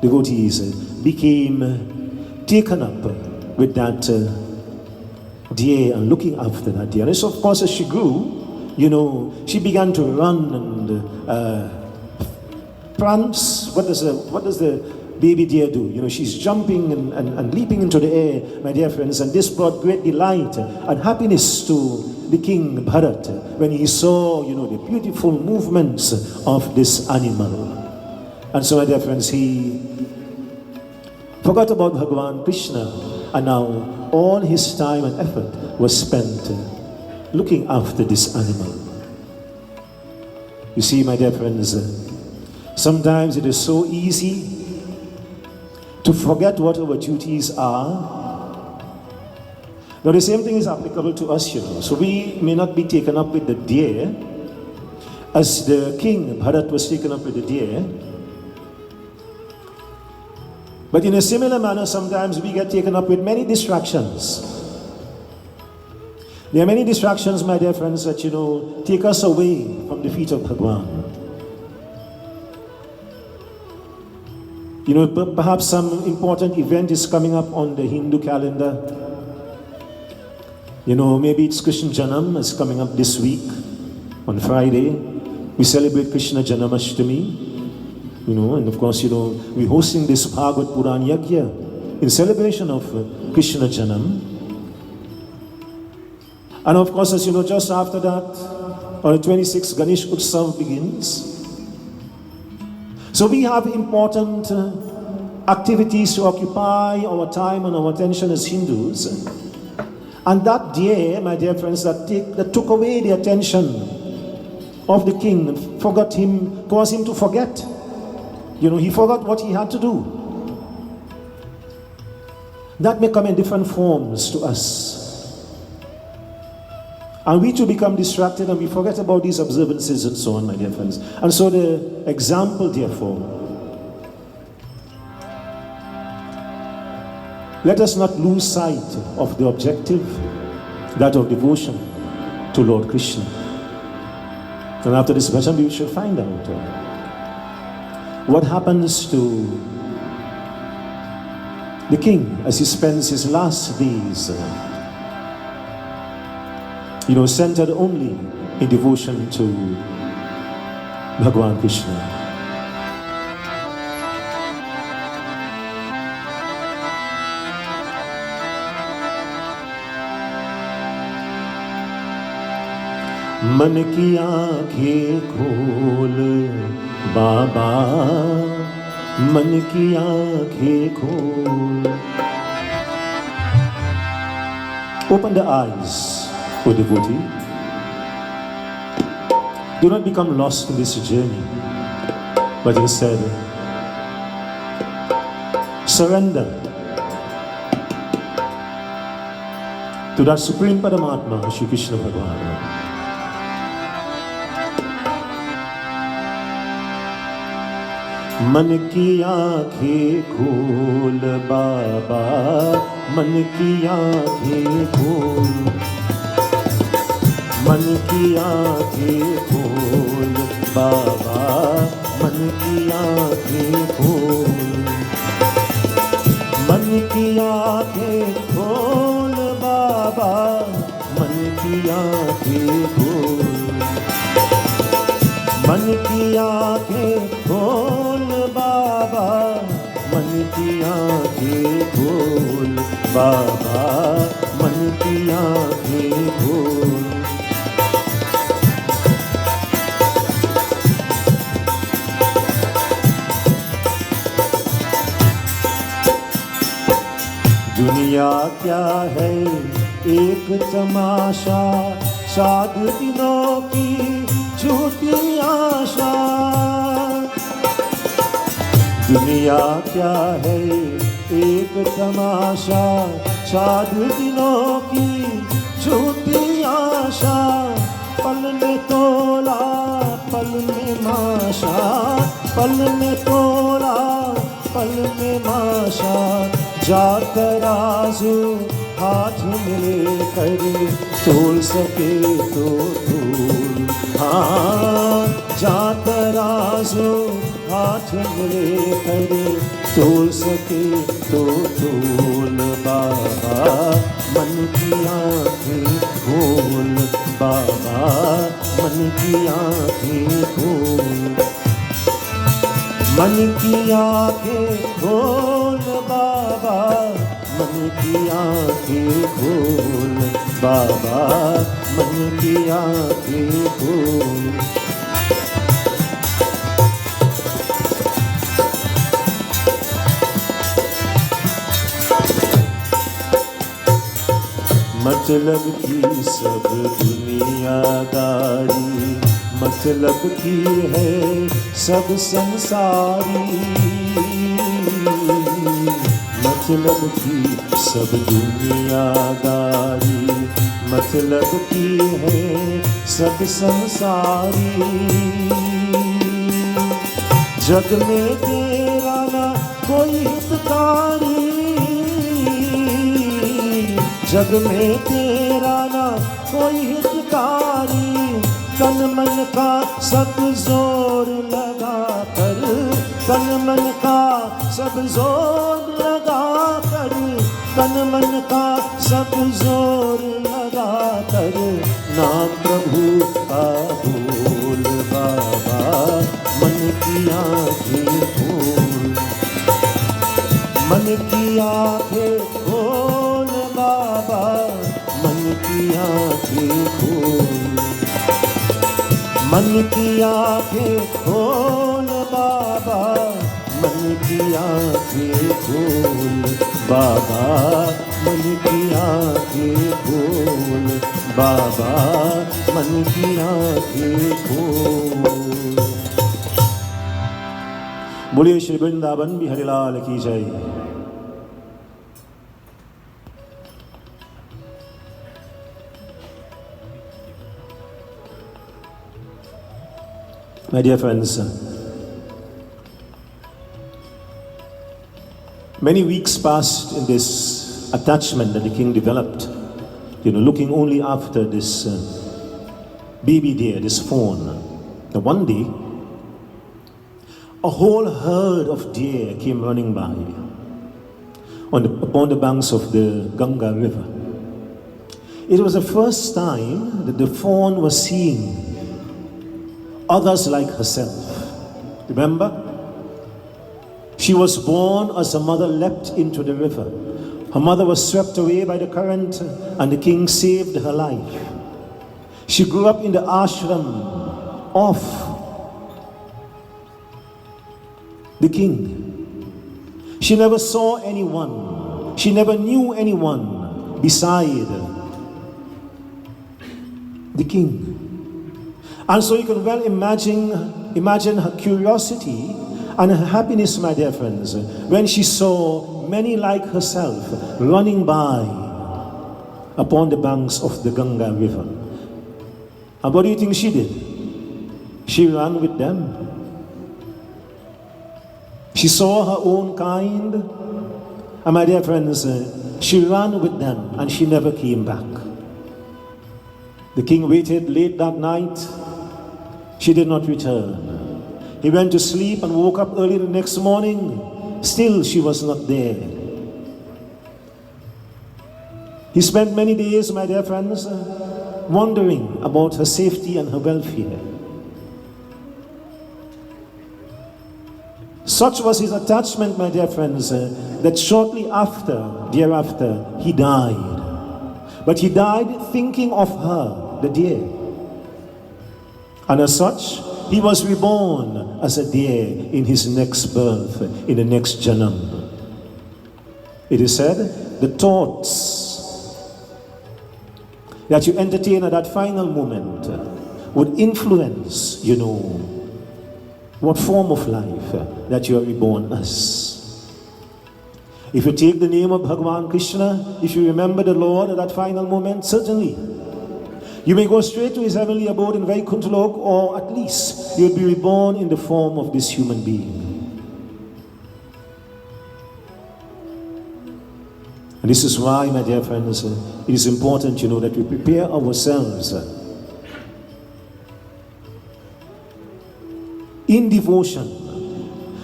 devotees, became taken up with that deer and looking after that deer. And so, of course, as she grew, she began to run and prance. What does the baby deer do? She's jumping and leaping into the air, my dear friends, and this brought great delight and happiness to the king Bharat when he saw, the beautiful movements of this animal. And so, my dear friends, he forgot about Bhagavan Krishna, and now all his time and effort was spent looking after this animal. You see, my dear friends, sometimes it is so easy to forget what our duties are. Now the same thing is applicable to us, So we may not be taken up with the deer as the king Bharat was taken up with the deer. But in a similar manner, sometimes we get taken up with many distractions. There are many distractions, my dear friends, that, take us away from the feet of Bhagwan. Perhaps some important event is coming up on the Hindu calendar. Maybe it's Krishna Janam is coming up this week on Friday. We celebrate Krishna Janamashtami. And of course, we're hosting this Bhagwat Puran Yajna in celebration of Krishna Janam. And of course, as just after that, on the 26th, Ganesh Utsav begins. So we have important activities to occupy our time and our attention as Hindus. And that deer, my dear friends, that took away the attention of the king and caused him to forget. He forgot what he had to do. That may come in different forms to us. And we too become distracted and we forget about these observances and so on, my dear friends. And so the example, therefore, let us not lose sight of the objective, that of devotion to Lord Krishna. And after this bhajan, we shall find out what happens to the king as he spends his last days centered only in devotion to Bhagwan Krishna. मन की आंखें खोल बाबा, मन की आंखें खोल. Open the eyes, O devotee. Do not become lost in this journey, but instead surrender to that Supreme Paramatma, Shri Krishna Bhagavan. मन की आंखें खोल बाबा, मन की आंखें खोल, मन की आंखें खोल बाबा, मन की आंखें खोल, मन की आंखें खोल बाबा, मन की आंखें खोल. मन की आंखें खोल बाबा, मन की आंखें खोल बाबा, मन की आंखें खोल। दुनिया क्या है एक तमाशा, साध दिनों की झूठी आशा। दुनिया क्या है एक तमाशा, साध दिनों की झूठी आशा। पल में तोला पल में माशा, पल में तोला पल में माशा। जा तराजू हाथ में लेकर तोल सके तो तोल, हाँ। जा तराजू हाथ में लेकर तोल सके तो तोल बाबा, मन की आंखें खोल बाबा, मन की आंखें खोल। मन की आंखें खोल बाबा, मन की आंखें खोल बाबा, मन की आंखें खोल। मतलब की सब दुनियादारी, मतलब की है सब संसारी। मतलब की सब दुनियादारी, मतलब की है सब संसारी। जग में तेरा ना कोई हितकारी, जग में तेरा ना कोई हितकारी। तन मन का सब जोर लगा कर, तन मन का सब जोर लगा कर, तन मन का सब जोर लगा कर। नाम प्रभु का बोल बाबा, मन की आंखें खोल, मन की आंखें खोल बाबा, मन की आंखें खोल। मन की आंखें खोल बाबा, मन की आंखें खोल बाबा, मन की आंखें खोल बाबा, मन की आंखें खोल। बोलिए श्री वृंदावन बिहारी लाल की जय। My dear friends, many weeks passed in this attachment that the king developed, looking only after this baby deer, this fawn. Now one day, a whole herd of deer came running by upon the banks of the Ganga river. It was the first time that the fawn was seeing others like herself. Remember? She was born as her mother leapt into the river. Her mother was swept away by the current and the king saved her life. She grew up in the ashram of the king. She never saw anyone. She never knew anyone beside the king. And so you can well imagine her curiosity and her happiness, my dear friends, when she saw many like herself running by upon the banks of the Ganga river. And what do you think she did? She ran with them. She saw her own kind, and my dear friends, she ran with them and she never came back. The king waited late that night. She did not return. He went to sleep and woke up early the next morning. Still, she was not there. He spent many days, my dear friends, wondering about her safety and her welfare. Such was his attachment, my dear friends, that shortly thereafter, he died. But he died thinking of her, the deer. And as such, he was reborn as a deer in his next birth, in the next janam. It is said, the thoughts that you entertain at that final moment would influence, what form of life that you are reborn as. If you take the name of Bhagavan Krishna, if you remember the Lord at that final moment, certainly you may go straight to his heavenly abode in Vaikuntha Lok, or at least you will be reborn in the form of this human being. And this is why, my dear friends, it is important, that we prepare ourselves in devotion,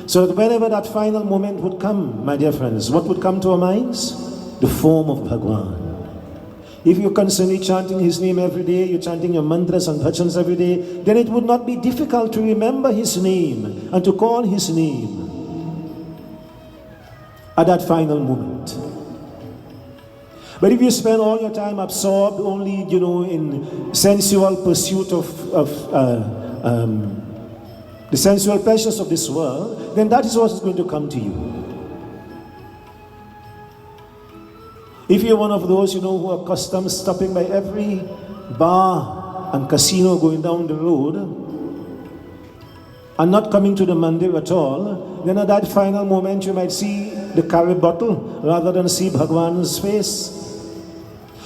so that whenever that final moment would come, my dear friends, what would come to our minds? The form of Bhagwan. If you're constantly chanting his name every day, you're chanting your mantras and bhajans every day, then it would not be difficult to remember his name and to call his name at that final moment. But if you spend all your time absorbed only, in sensual pursuit of the sensual pleasures of this world, then that is what is going to come to you. If you're one of those, who are accustomed stopping by every bar and casino going down the road and not coming to the mandir at all, then at that final moment you might see the curry bottle rather than see Bhagwan's face.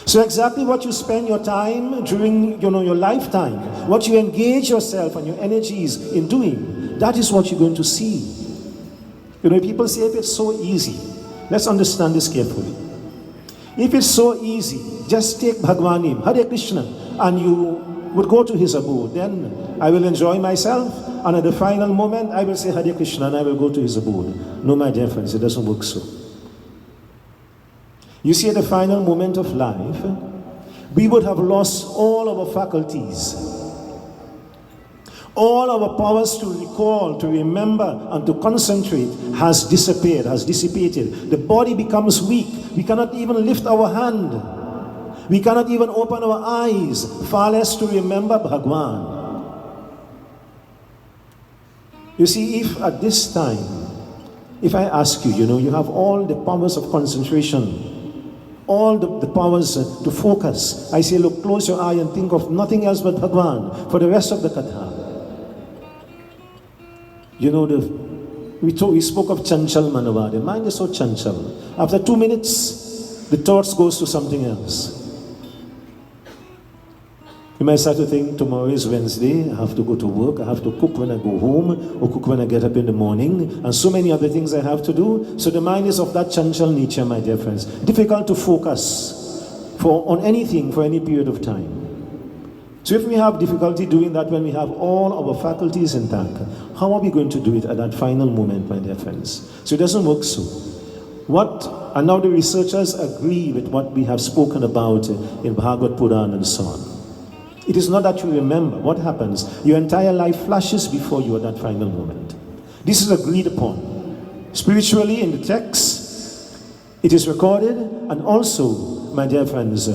So exactly what you spend your time during your lifetime, what you engage yourself and your energies in doing, that is what you're going to see. People say, if it's so easy, let's understand this carefully. If it's so easy, just take Bhagwan name, Hare Krishna, and you would go to his abode. Then I will enjoy myself, and at the final moment, I will say Hare Krishna, and I will go to his abode. No, my dear friends, it doesn't work so. You see, at the final moment of life, we would have lost all our faculties. All our powers to recall, to remember, and to concentrate has disappeared, has dissipated. The body becomes weak. We cannot even lift our hand. We cannot even open our eyes, far less to remember Bhagwan. You see, if at this time, if I ask you, you have all the powers of concentration, all the powers to focus. I say, look, close your eye and think of nothing else but Bhagwan for the rest of the katha. We spoke of chanchal manava. The mind is so chanchal. After 2 minutes, the thoughts goes to something else. You might start to think, tomorrow is Wednesday, I have to go to work, I have to cook when I go home, or cook when I get up in the morning, and so many other things I have to do. So the mind is of that chanchal nature, my dear friends. Difficult to focus on anything for any period of time. So if we have difficulty doing that when we have all our faculties intact, how are we going to do it at that final moment, my dear friends? So it doesn't work so. And now the researchers agree with what we have spoken about in Bhagwat, Puran, and so on. It is not that you remember what happens. Your entire life flashes before you at that final moment. This is agreed upon. Spiritually, in the text, it is recorded, and also, my dear friends,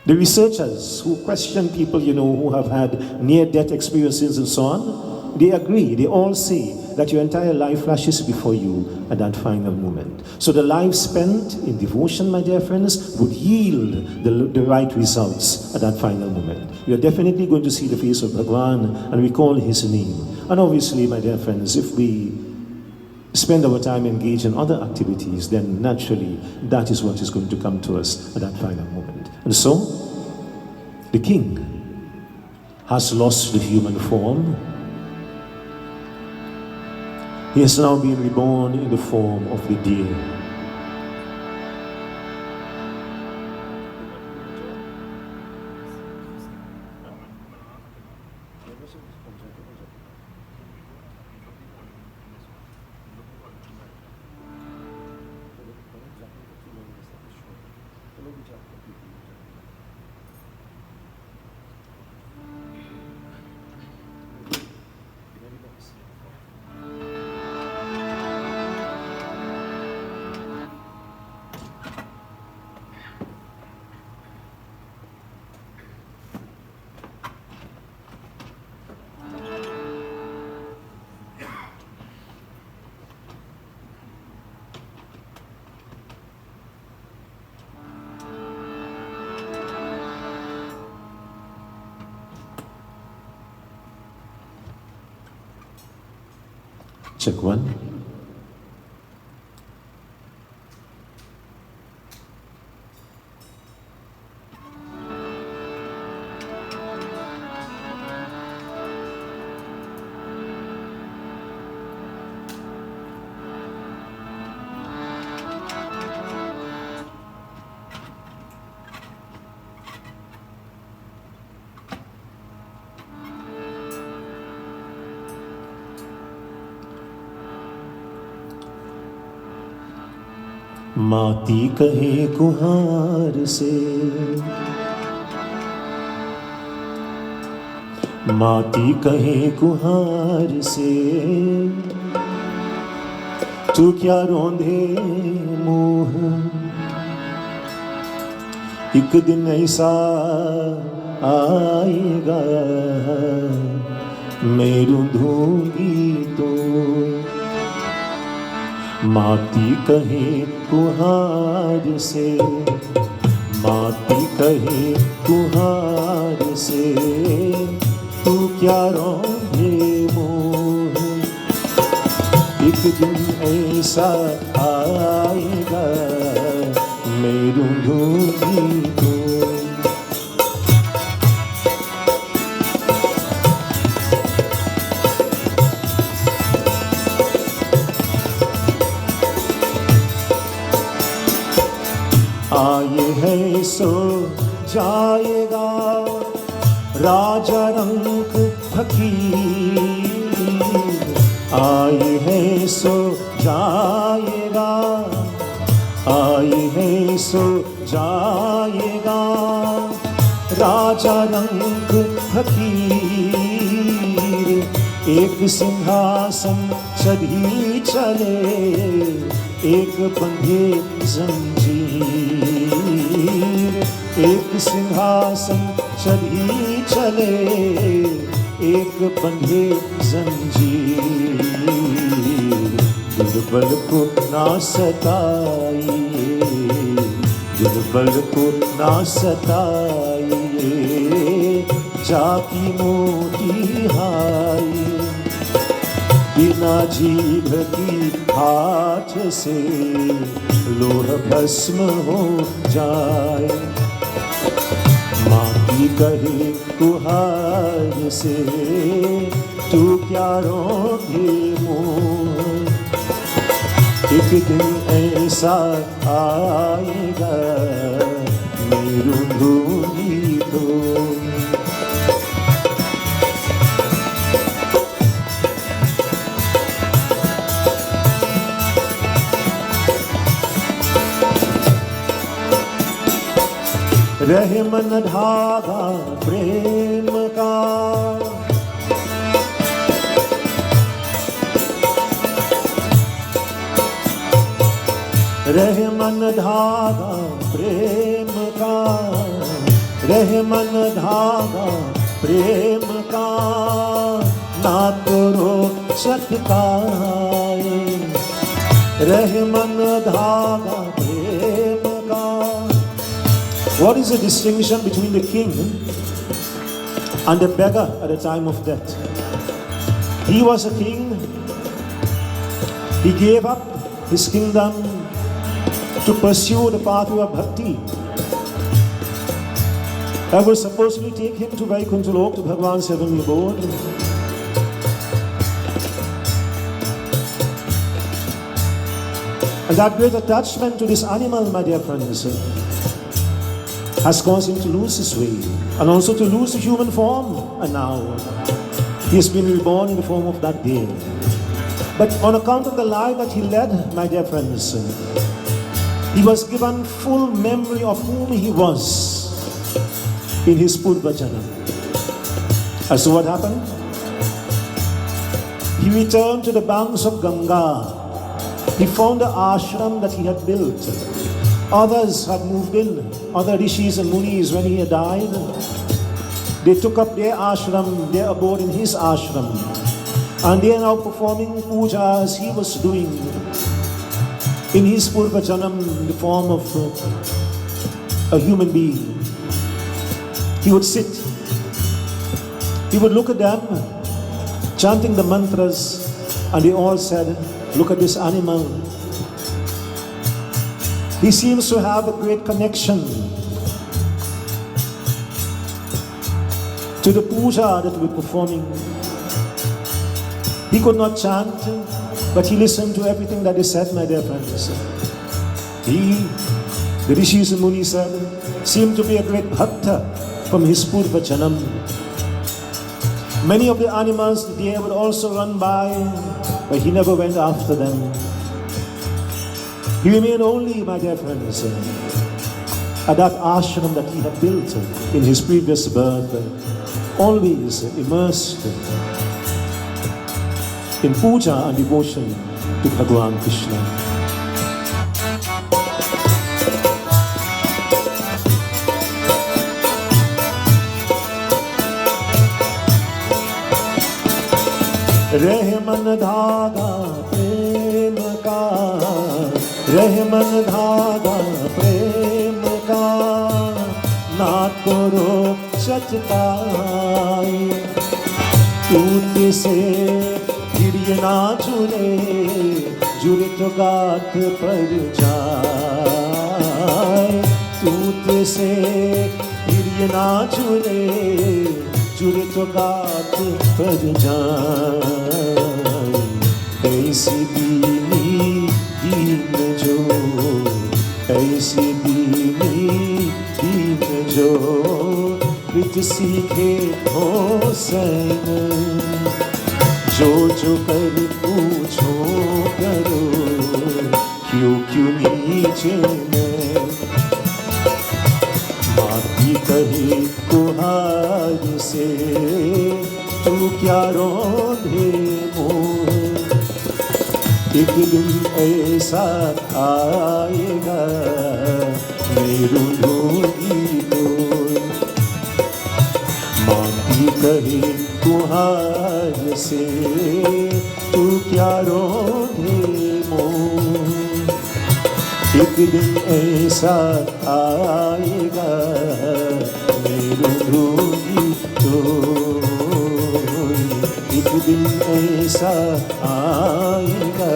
the researchers who question people, who have had near-death experiences and so on, they agree, they all say that your entire life flashes before you at that final moment. So the life spent in devotion, my dear friends, would yield the right results at that final moment. You are definitely going to see the face of Bhagwan and recall his name. And obviously, my dear friends, if we spend our time engaged in other activities, then naturally that is what is going to come to us at that final moment. And so, the king has lost the human form. He has now been reborn in the form of the deer. Check one. माती कहे कुहार से, माती कहे कुहार से, तू क्या रोंधे मुँह, एक दिन ऐसा आएगा मैं रूंधूंगी तो। माती कहे कुहार से, माती कहे कुहार से, तू क्या रोंधे मोह, एक दिन ऐसा आएगा मैं रूंधूंगी तो। आए है सो जाएगा राजा रंग फकीर, आए है सो जाएगा, आए है सो जाएगा राजा रंग फकीर। एक सिंहासन चढ़ी चले, एक बंधे जंजीर, एक सिंहासन चढ़ी चले, एक बंधे जंजीर। दुर्बल को ना सताइए, दुर्बल को ना सताइए, जाति मोटी हाय, बिना जीभ की हाथ से लोह भस्म हो जाए। माटी कहे कुहार से, तू क्या रोंधे मोह, एक दिन ऐसा आएगा मैं रूंधूंगी तो। रहे मन धागा प्रेम का, रहे मन धागा प्रेम का, रहे मन धागा प्रेम का, ना करो चटकाए, रहे मन धागा प्रेम का। What is the distinction between the king and the beggar at the time of death? He was a king. He gave up his kingdom to pursue the pathway of bhakti. That was supposedly take him to Vaikuntha Lok, to Bhagwan's heavenly abode. And that great attachment to this animal, my dear friends, has caused him to lose his way and also to lose the human form. And now he has been reborn in the form of that deer. But on account of the life that he led, my dear friends, he was given full memory of whom he was in his Purva Janam. And so what happened? He returned to the banks of Ganga. He found the ashram that he had built. Others had moved in, other rishis and munis, when he had died. They took up their ashram, their abode in his ashram. And they are now performing puja as he was doing in his Purva Janam, in the form of a human being. He would sit, he would look at them, chanting the mantras, and they all said, look at this animal. He seems to have a great connection to the puja that we're performing. He could not chant, but he listened to everything that they said, my dear friends. He, the Rishis and Munis said, seemed to be a great bhakta from his Purva Janam. Many of the animals the deer would also run by, but he never went after them. He remained only, my dear friends, at that ashram that he had built in his previous birth, always immersed in puja and devotion to Bhagavan Krishna. Rahman धागा प्रेम का, रहमन धागा प्रेम का, ना तो रोक चचताई, टूट से गिरिए ना जुड़े, जुड़े तो गाठ पर जाए, टूट से गिरिए ना जुड़े, जुड़े तो गाठ पर जाए। ऐसी दीनी दीन जो, ऐसी दीनी दीन जो, विच सीखे हो सैन, जो जो कर पूछो करो, क्यों क्यों नीचे में, माती कहे कुहार से, तू क्या रोंधे मोह, एक दिन ऐसा आएगा, मैं रूंधूंगी डोर। माती कहे कुहार से, तू क्या रोंधे मोह, एक दिन ऐसा आएगा, मैं रूंधूंगी डोर। एक दिन ऐसा आएगा,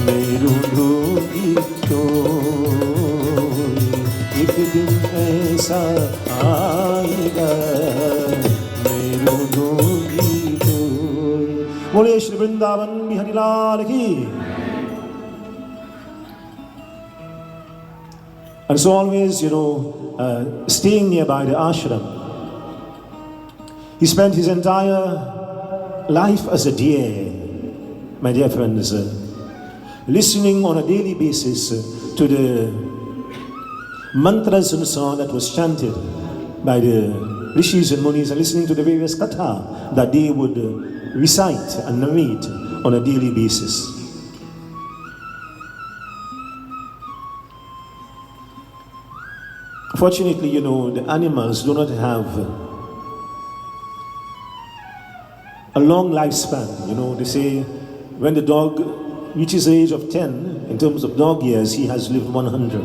मैं रूंधूंगी डोर। एक दिन ऐसा आएगा, मैं रूंधूंगी डोर। बोले श्री वृंदावन बिहारी लाल की। And so always, staying nearby the ashram, he spent his entire life as a deer, my dear friends, listening on a daily basis to the mantras and so on that was chanted by the Rishis and Munis, and listening to the various katha that they would recite and narrate on a daily basis. Fortunately, the animals do not have a long lifespan. They say when the dog reaches the age of 10, in terms of dog years, he has lived 100.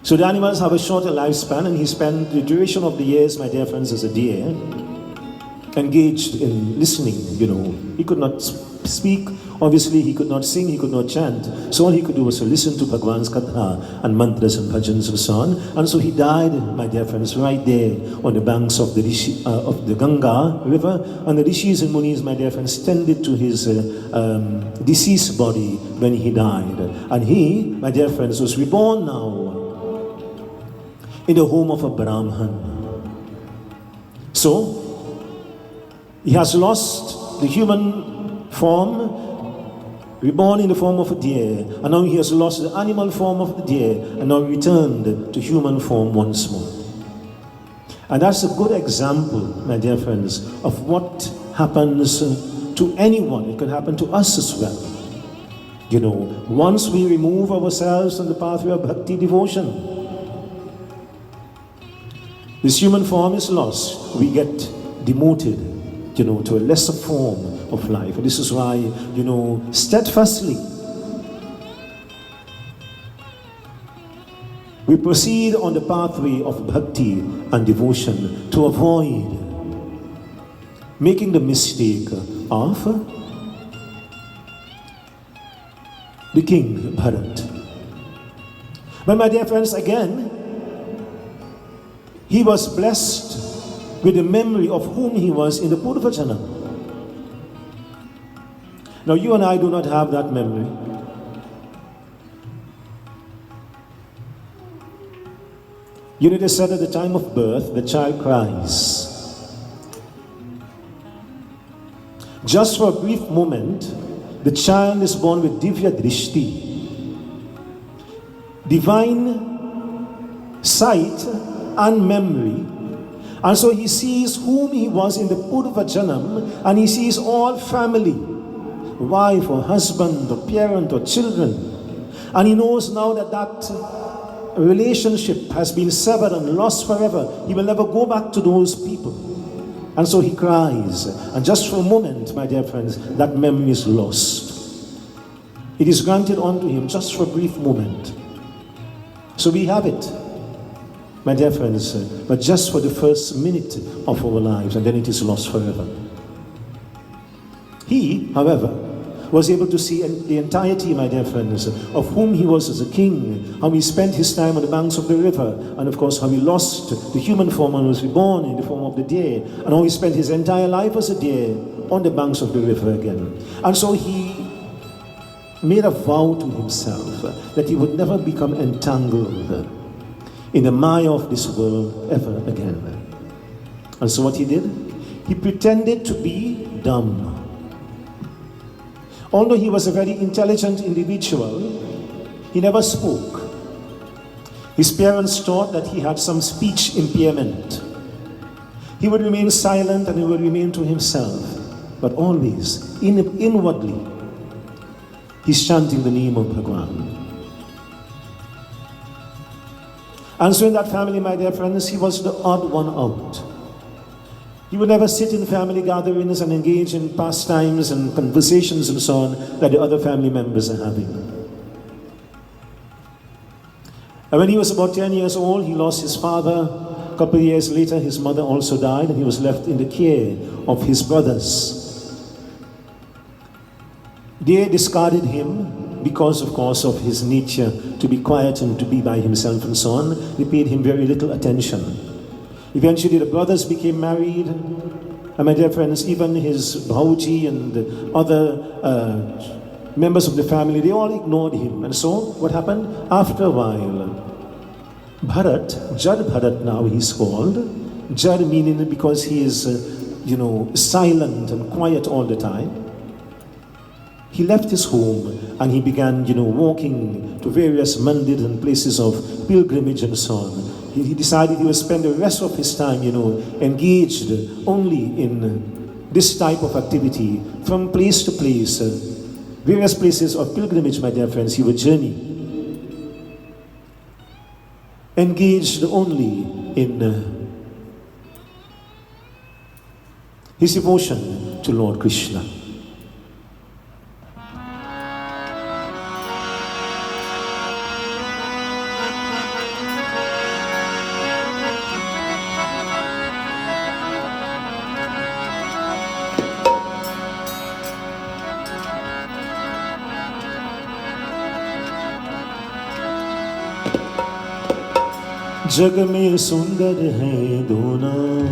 So the animals have a shorter lifespan, and he spent the duration of the years, my dear friends, as a deer, engaged in listening. He could not speak. Obviously, he could not sing, he could not chant. So all he could do was to listen to Bhagwan's katha and mantras and bhajans and so on. And so he died, my dear friends, right there on the banks of the Ganga river. And the Rishis and Munis, my dear friends, tended to his deceased body when he died. And he, my dear friends, was reborn now in the home of a Brahman. So, he has lost the human form, reborn in the form of a deer, and now he has lost the animal form of the deer, and now returned to human form once more. And that's a good example, my dear friends, of what happens to anyone. It can happen to us as well. Once we remove ourselves from the pathway of bhakti devotion, this human form is lost. We get demoted, to a lesser form of life. And this is why, steadfastly, we proceed on the pathway of bhakti and devotion to avoid making the mistake of the king Bharat. But my dear friends, again, he was blessed with the memory of whom he was in the Purva Janam. Now you and I do not have that memory. You know, they said at the time of birth, the child cries. Just for a brief moment, the child is born with Divya Drishti, divine sight and memory. And so he sees whom he was in the Purva Janam, and he sees all family, wife or husband or parent or children. And he knows now that that relationship has been severed and lost forever. He will never go back to those people. And so he cries. And just for a moment, my dear friends, that memory is lost. It is granted unto him just for a brief moment. So we have it, my dear friends, but just for the first minute of our lives, and then it is lost forever. He, however, was able to see the entirety, my dear friends, of whom he was as a king, how he spent his time on the banks of the river, and of course how he lost the human form and was reborn in the form of the deer, and how he spent his entire life as a deer on the banks of the river again. And so he made a vow to himself that he would never become entangled in the mire of this world ever again. And so what he did? He pretended to be dumb. Although he was a very intelligent individual, he never spoke. His parents thought that he had some speech impairment. He would remain silent and he would remain to himself, but always, inwardly, he's chanting the name of Bhagwan. And so in that family, my dear friends, he was the odd one out. He would never sit in family gatherings and engage in pastimes and conversations and so on that the other family members are having. And when he was about 10 years old, he lost his father. A couple of years later, his mother also died, and he was left in the care of his brothers. They discarded him because, of course, of his nature to be quiet and to be by himself and so on. They paid him very little attention. Eventually, the brothers became married, and my dear friends, even his Bhauji and the other members of the family, they all ignored him. And so, what happened? After a while, Bharat, Jad Bharat now he's called, Jad meaning because he is, silent and quiet all the time. He left his home and he began, walking to various mandirs and places of pilgrimage and so on. He decided he would spend the rest of his time, engaged only in this type of activity from place to place. Various places of pilgrimage, my dear friends, he would journey. Engaged only in his devotion to Lord Krishna. जग में सुंदर है दो नाम,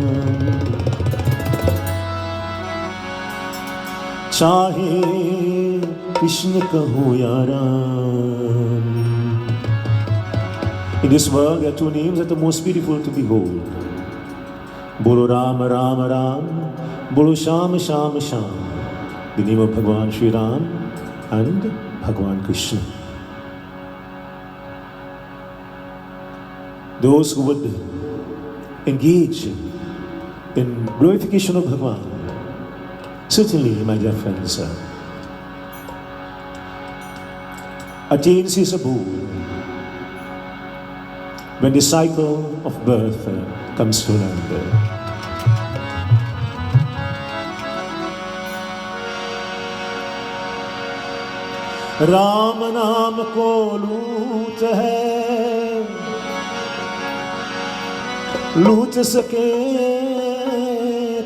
चाहे कृष्ण कहो या Ram. In this world there are two names that are most beautiful to behold. Bolo Ram Ram Ram, Bolo Sham Sham Sham. The name of Bhagwan Sri Ram and Bhagwan Krishna. Those who would engage in glorification of Bhagwan, certainly, my dear friends, attains his abode when the cycle of birth comes to an end. Ram नाम को लूट है, लूट सके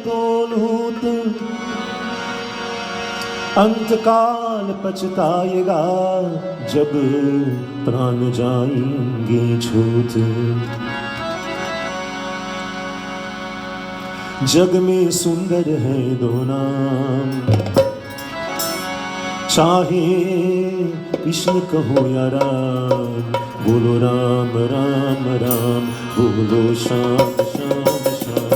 तो भूत अंतकाल पछताएगा जब प्राण जाएंगे छूट। जग में सुंदर है दो नाम, चाहे कृष्ण कहो या राम, बोलो राम राम राम, बोलो श्याम श्याम श्याम।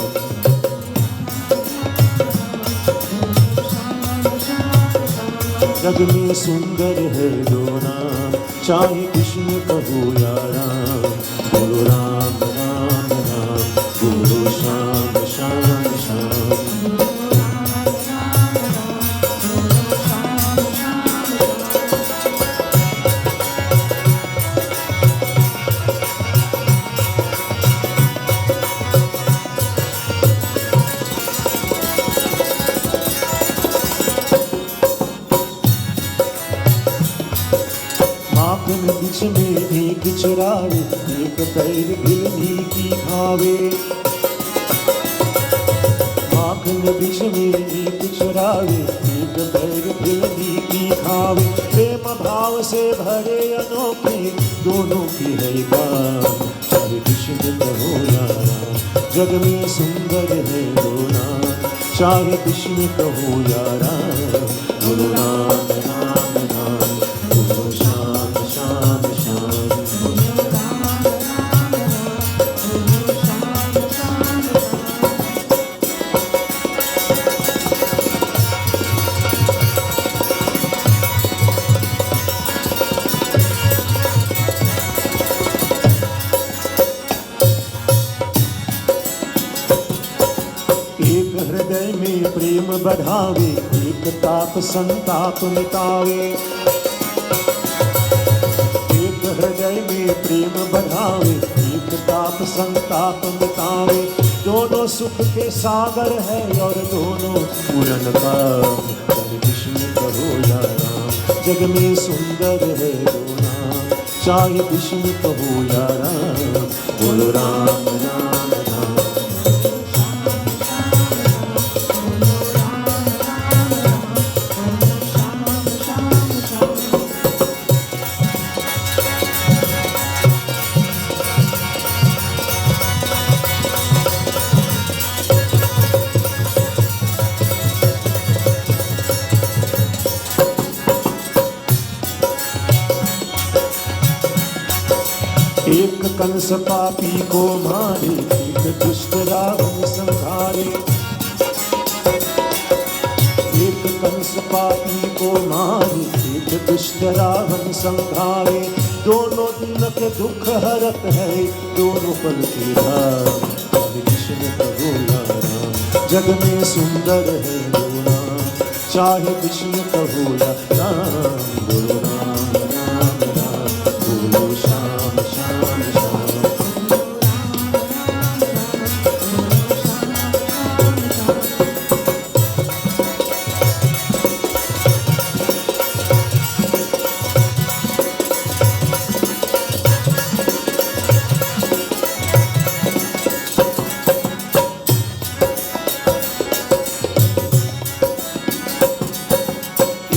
जग में सुंदर है दो नाम, चाहे कृष्ण कहो या राम, बोलो राम राम राम, बोलो श्याम श्याम श्याम। बीच में एक चरावे, एक पैर गिलनी की खावे। माखन बीच में एक चरावे, एक पैर गिलनी की खावे। प्रेम भाव से भरे अनोखे दोनों की है काम, चाहे कृष्ण कहो या राम। जग में सुंदर है दो नाम, चाहे कृष्ण कहो या राम, बोलो राम राम राम, बोलो श्याम श्याम श्याम। एक हृदय में प्रेम बढ़ावे, एक ताप संताप मिटावे। एक हृदय में प्रेम बढ़ावे, एक ताप संताप मिटावे। दोनों सुख के सागर है और दोनों पूरन काम, हरे कृष्ण कहो या राम। जग में सुंदर है दो नाम, चाहे कृष्ण कहो या राम, बोलो राम राम राम। एक कंस पापी को मारे, एक दुष्ट रावण संहारे। एक कंस पापी को मारे, एक दुष्ट रावण संहारे। दोनों दिन के दुख हरत है, दोनों पल के राम, हरे कृष्ण कहो या राम। जग में सुंदर है दो नाम, चाहे कृष्ण कहो या राम, बोलो राम राम राम, बोलो श्याम श्याम श्याम।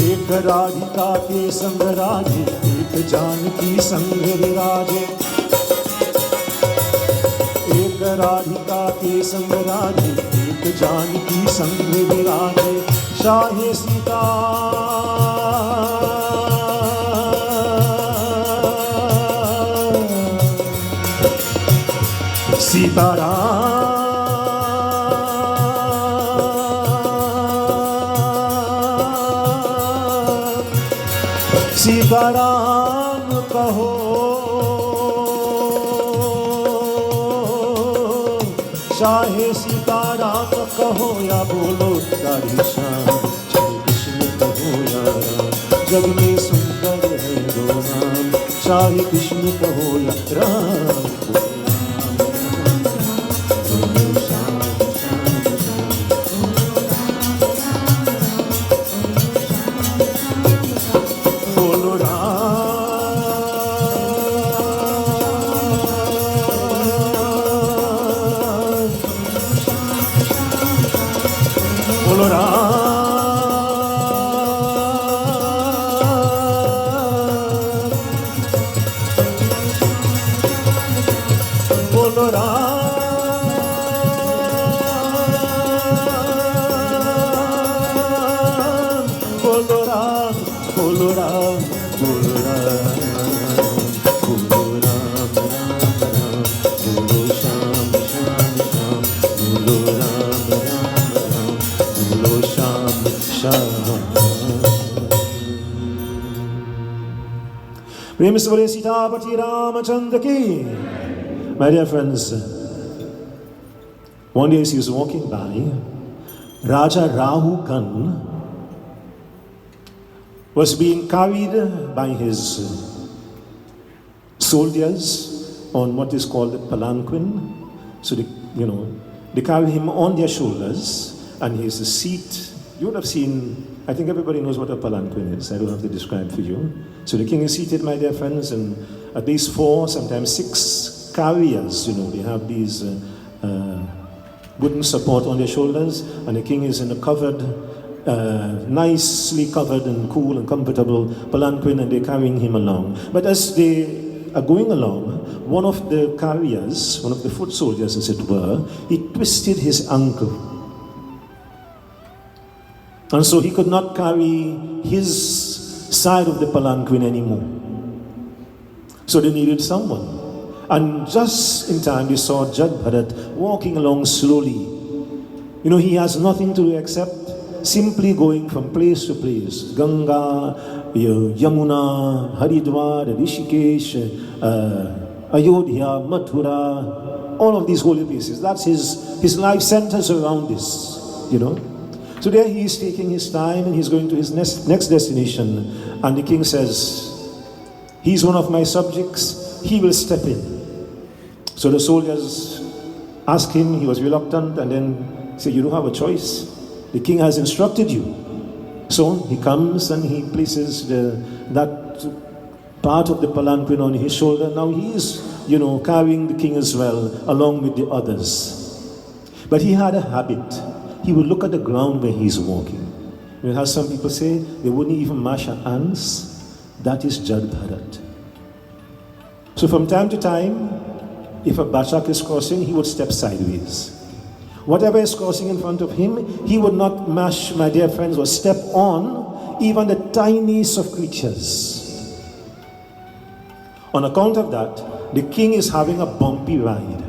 एक राधिका के संग राजे, एक जानकी संग विराजे। एक राधिका के संग राजे, एक जानकी संग विराजे। शाहे सीता सीताराम, सीताराम कहो, चाहे सीताराम कहो या बोलो राधे श्याम, चाहे कृष्ण कहो या राम। जग में सुंदर है दो नाम, चाहे कृष्ण कहो या Ram. Bolo Ram. Bolo Ram. Bolo Ram. Bolo Ram. Bolo Ram. Bolo Ram. Bolo Sham Sham Sham. Bolo Ram Ram Ram. Bolo Sham Sham. Prem se bole Sitapati Ramachandra ki. My dear friends, one day as he was walking by, Raja Rahu Khan was being carried by his soldiers on what is called the palanquin. So they carry him on their shoulders, and his seat. You would have seen, I think everybody knows what a palanquin is. I don't have to describe for you. So the king is seated, my dear friends, and at least 4, sometimes 6 carriers, they have these wooden support on their shoulders, and the king is in a covered, nicely covered and cool and comfortable palanquin, and they're carrying him along. But as they are going along, one of the carriers, one of the foot soldiers as it were, he twisted his ankle. And so he could not carry his side of the palanquin anymore. So they needed someone. And just in time, they saw Jad Bharat walking along slowly. He has nothing to do except simply going from place to place. Ganga, Yamuna, Haridwar, Rishikesh, Ayodhya, Mathura, all of these holy places. That's his life centers around this, So there he is taking his time, and he's going to his next destination. And the king says, he's one of my subjects, he will step in. So the soldiers asked him, he was reluctant, and then said, you don't have a choice. The king has instructed you. So he comes and he places that part of the palanquin on his shoulder. Now he is, carrying the king as well, along with the others. But he had a habit. He would look at the ground where he's walking. How some people say, they wouldn't even mash their hands. That is Jad Bharat. So from time to time, if a bachak is crossing, he would step sideways. Whatever is crossing in front of him, he would not mash, my dear friends, or step on even the tiniest of creatures. On account of that, the king is having a bumpy ride.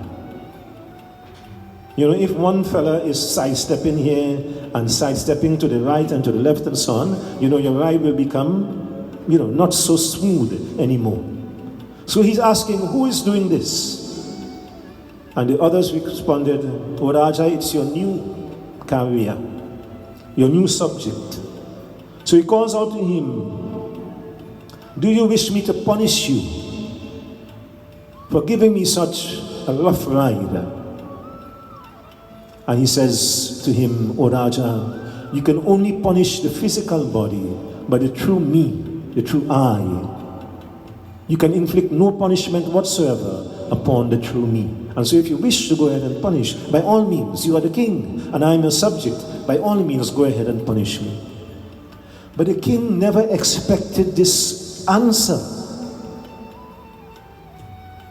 If one fella is sidestepping here and sidestepping to the right and to the left and so on, your ride will become, not so smooth anymore. So he's asking, who is doing this? And the others responded, O Raja, it's your new carrier, your new subject. So he calls out to him, do you wish me to punish you for giving me such a rough ride? And he says to him, O Raja, you can only punish the physical body, but the true me, the true I, you can inflict no punishment whatsoever upon the true me. And so if you wish to go ahead and punish, by all means, you are the king, and I am your subject, by all means go ahead and punish me. But the king never expected this answer.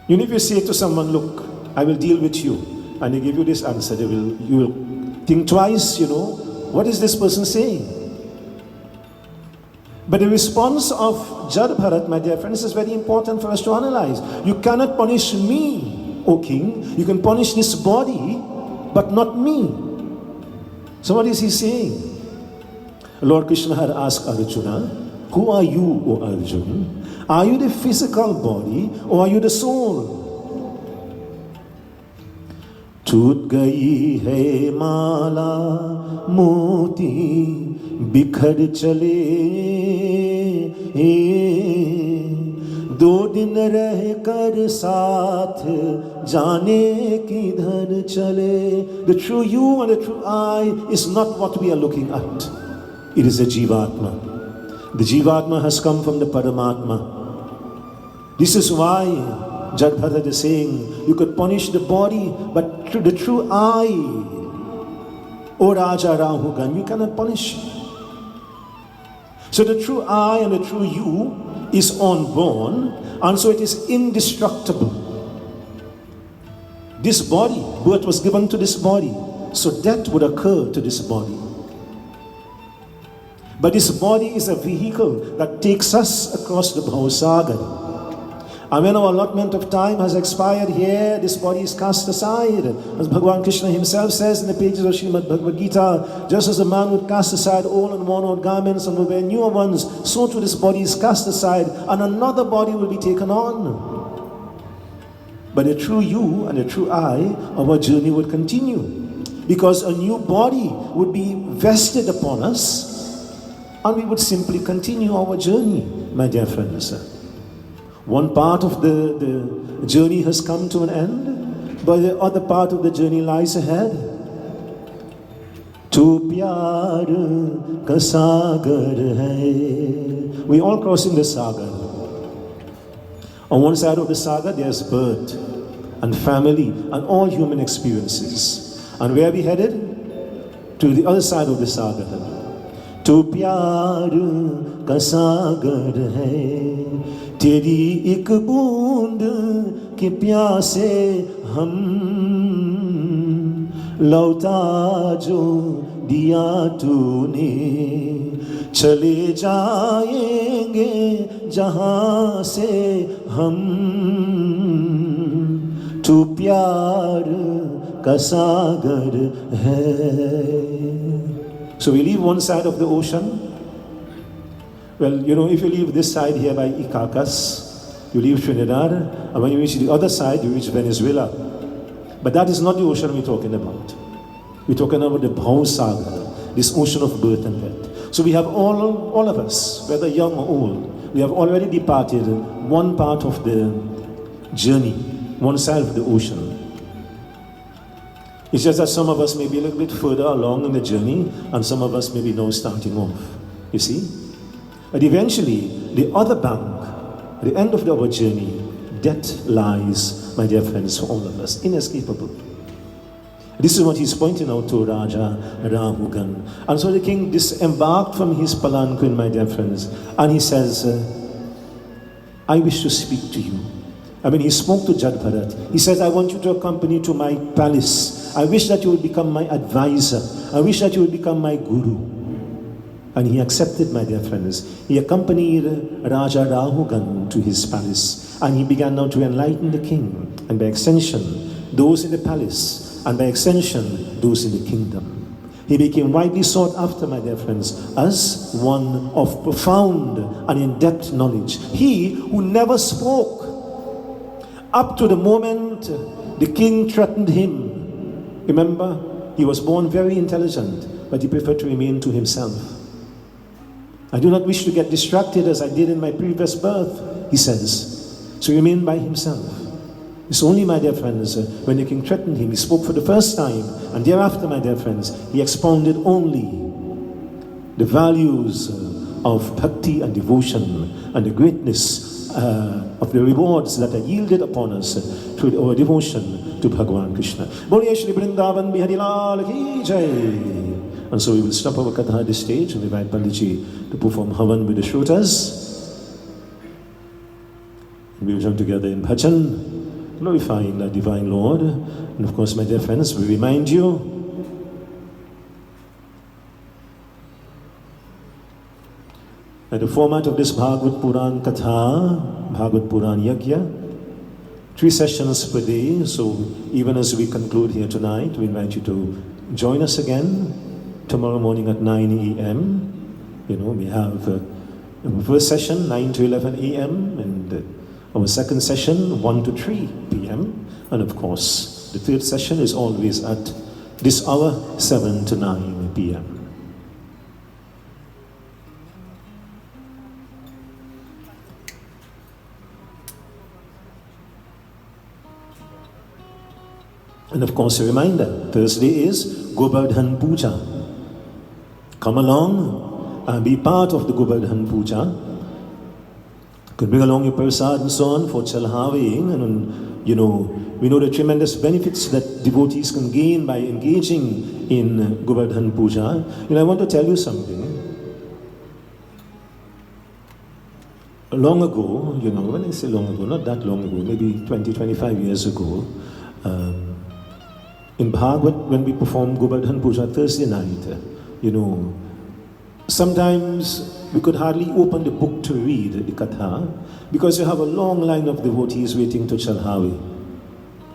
If you say to someone, look, I will deal with you, and they give you this answer, you will think twice, what is this person saying? But the response of Jad Bharat, my dear friends, is very important for us to analyze. You cannot punish me, O king. You can punish this body, but not me. So what is he saying? Lord Krishna had asked Arjuna, who are you, O Arjuna? Are you the physical body, or are you the soul? टूट गई है माला मोती बिखर चले दो दिन रह कर साथ जाने किधर चले. The true you and the true I is not what we are looking at. It is the Jivatma. The Jivatma has come from the Paramatma. This is why Jad Bharat is saying, you could punish the body, but the true I, O Raja Rahugan, you cannot punish me. So the true I and the true you is unborn, and so it is indestructible. This body, birth was given to this body, so death would occur to this body. But this body is a vehicle that takes us across the Bhavasagar. And when our allotment of time has expired here, this body is cast aside. As Bhagavan Krishna himself says in the pages of Srimad Bhagavad Gita, just as a man would cast aside old and worn-out garments and would wear newer ones, so too this body is cast aside and another body will be taken on. But the true you and the true I, our journey would continue. Because a new body would be vested upon us and we would simply continue our journey, my dear friends. One part of the journey has come to an end, but the other part of the journey lies ahead. Tu pyar ka sagar hai. We all crossing the sagar. On one side of the sagar there's birth and family and all human experiences. And where are we headed? To the other side of the sagar. Tu pyar ka sagar hai. तेरी एक बूंद के प्यासे हम लौटा जो दिया तूने चले जाएंगे जहां से हम तू प्यार का सागर है. So we leave one side of the ocean. Well, you know, if you leave this side here by Icacos, you leave Trinidad, and when you reach the other side, you reach Venezuela. But that is not the ocean we're talking about. We're talking about the Bhavasagar, this ocean of birth and death. So we have all of us, whether young or old, we have already departed one part of the journey, one side of the ocean. It's just that some of us may be a little bit further along in the journey, and some of us may be now starting off. You see? But eventually, the other bank, at the end of our journey, death lies, my dear friends, for all of us, inescapable. This is what he's pointing out to Raja Rahugan. And so the king disembarked from his palanquin, my dear friends, and he says, I wish to speak to you. I mean, he spoke to Jadbharat. He says, I want you to accompany to my palace. I wish that you would become my advisor. I wish that you would become my guru. And he accepted, my dear friends. He accompanied Raja Rahugan to his palace. And he began now to enlighten the king. And by extension, those in the palace. And by extension, those in the kingdom. He became widely sought after, my dear friends, as one of profound and in-depth knowledge. He who never spoke up to the moment the king threatened him. Remember, he was born very intelligent, but he preferred to remain to himself. I do not wish to get distracted as I did in my previous birth, he says. So he remained by himself. It's only, my dear friends, when the king threatened him, he spoke for the first time, and thereafter, my dear friends, he expounded only the values of bhakti and devotion and the greatness of the rewards that are yielded upon us through our devotion to Bhagavan Krishna. Boliye Shri Vrindavan Bihari Lal Ki Jai. And so we will stop our katha at this stage and invite Panditji to perform Havan with the Shrotas. And we will join together in bhajan, glorifying the Divine Lord. And of course, my dear friends, we remind you that the format of this Bhagwat Puran Katha, Bhagwat Puran Yajna, 3 sessions per day. So even as we conclude here tonight, we invite you to join us again tomorrow morning at 9 a.m. You know, we have our first session 9 to 11 a.m. and our second session 1 to 3 p.m. And of course, the third session is always at this hour 7 to 9 p.m. And of course, a reminder, Thursday is Govardhan Puja. Come along and be part of the Govardhan Puja. could bring along your prasad and so on for chalhaving, and we know the tremendous benefits that devotees can gain by engaging in Govardhan Puja. I want to tell you something. Long ago, when I say long ago, not that long ago, maybe 20, 25 years ago, in Bhagwat, when we perform Govardhan Puja Thursday night, sometimes we could hardly open the book to read the Katha because you have a long line of devotees waiting to Chalhavi.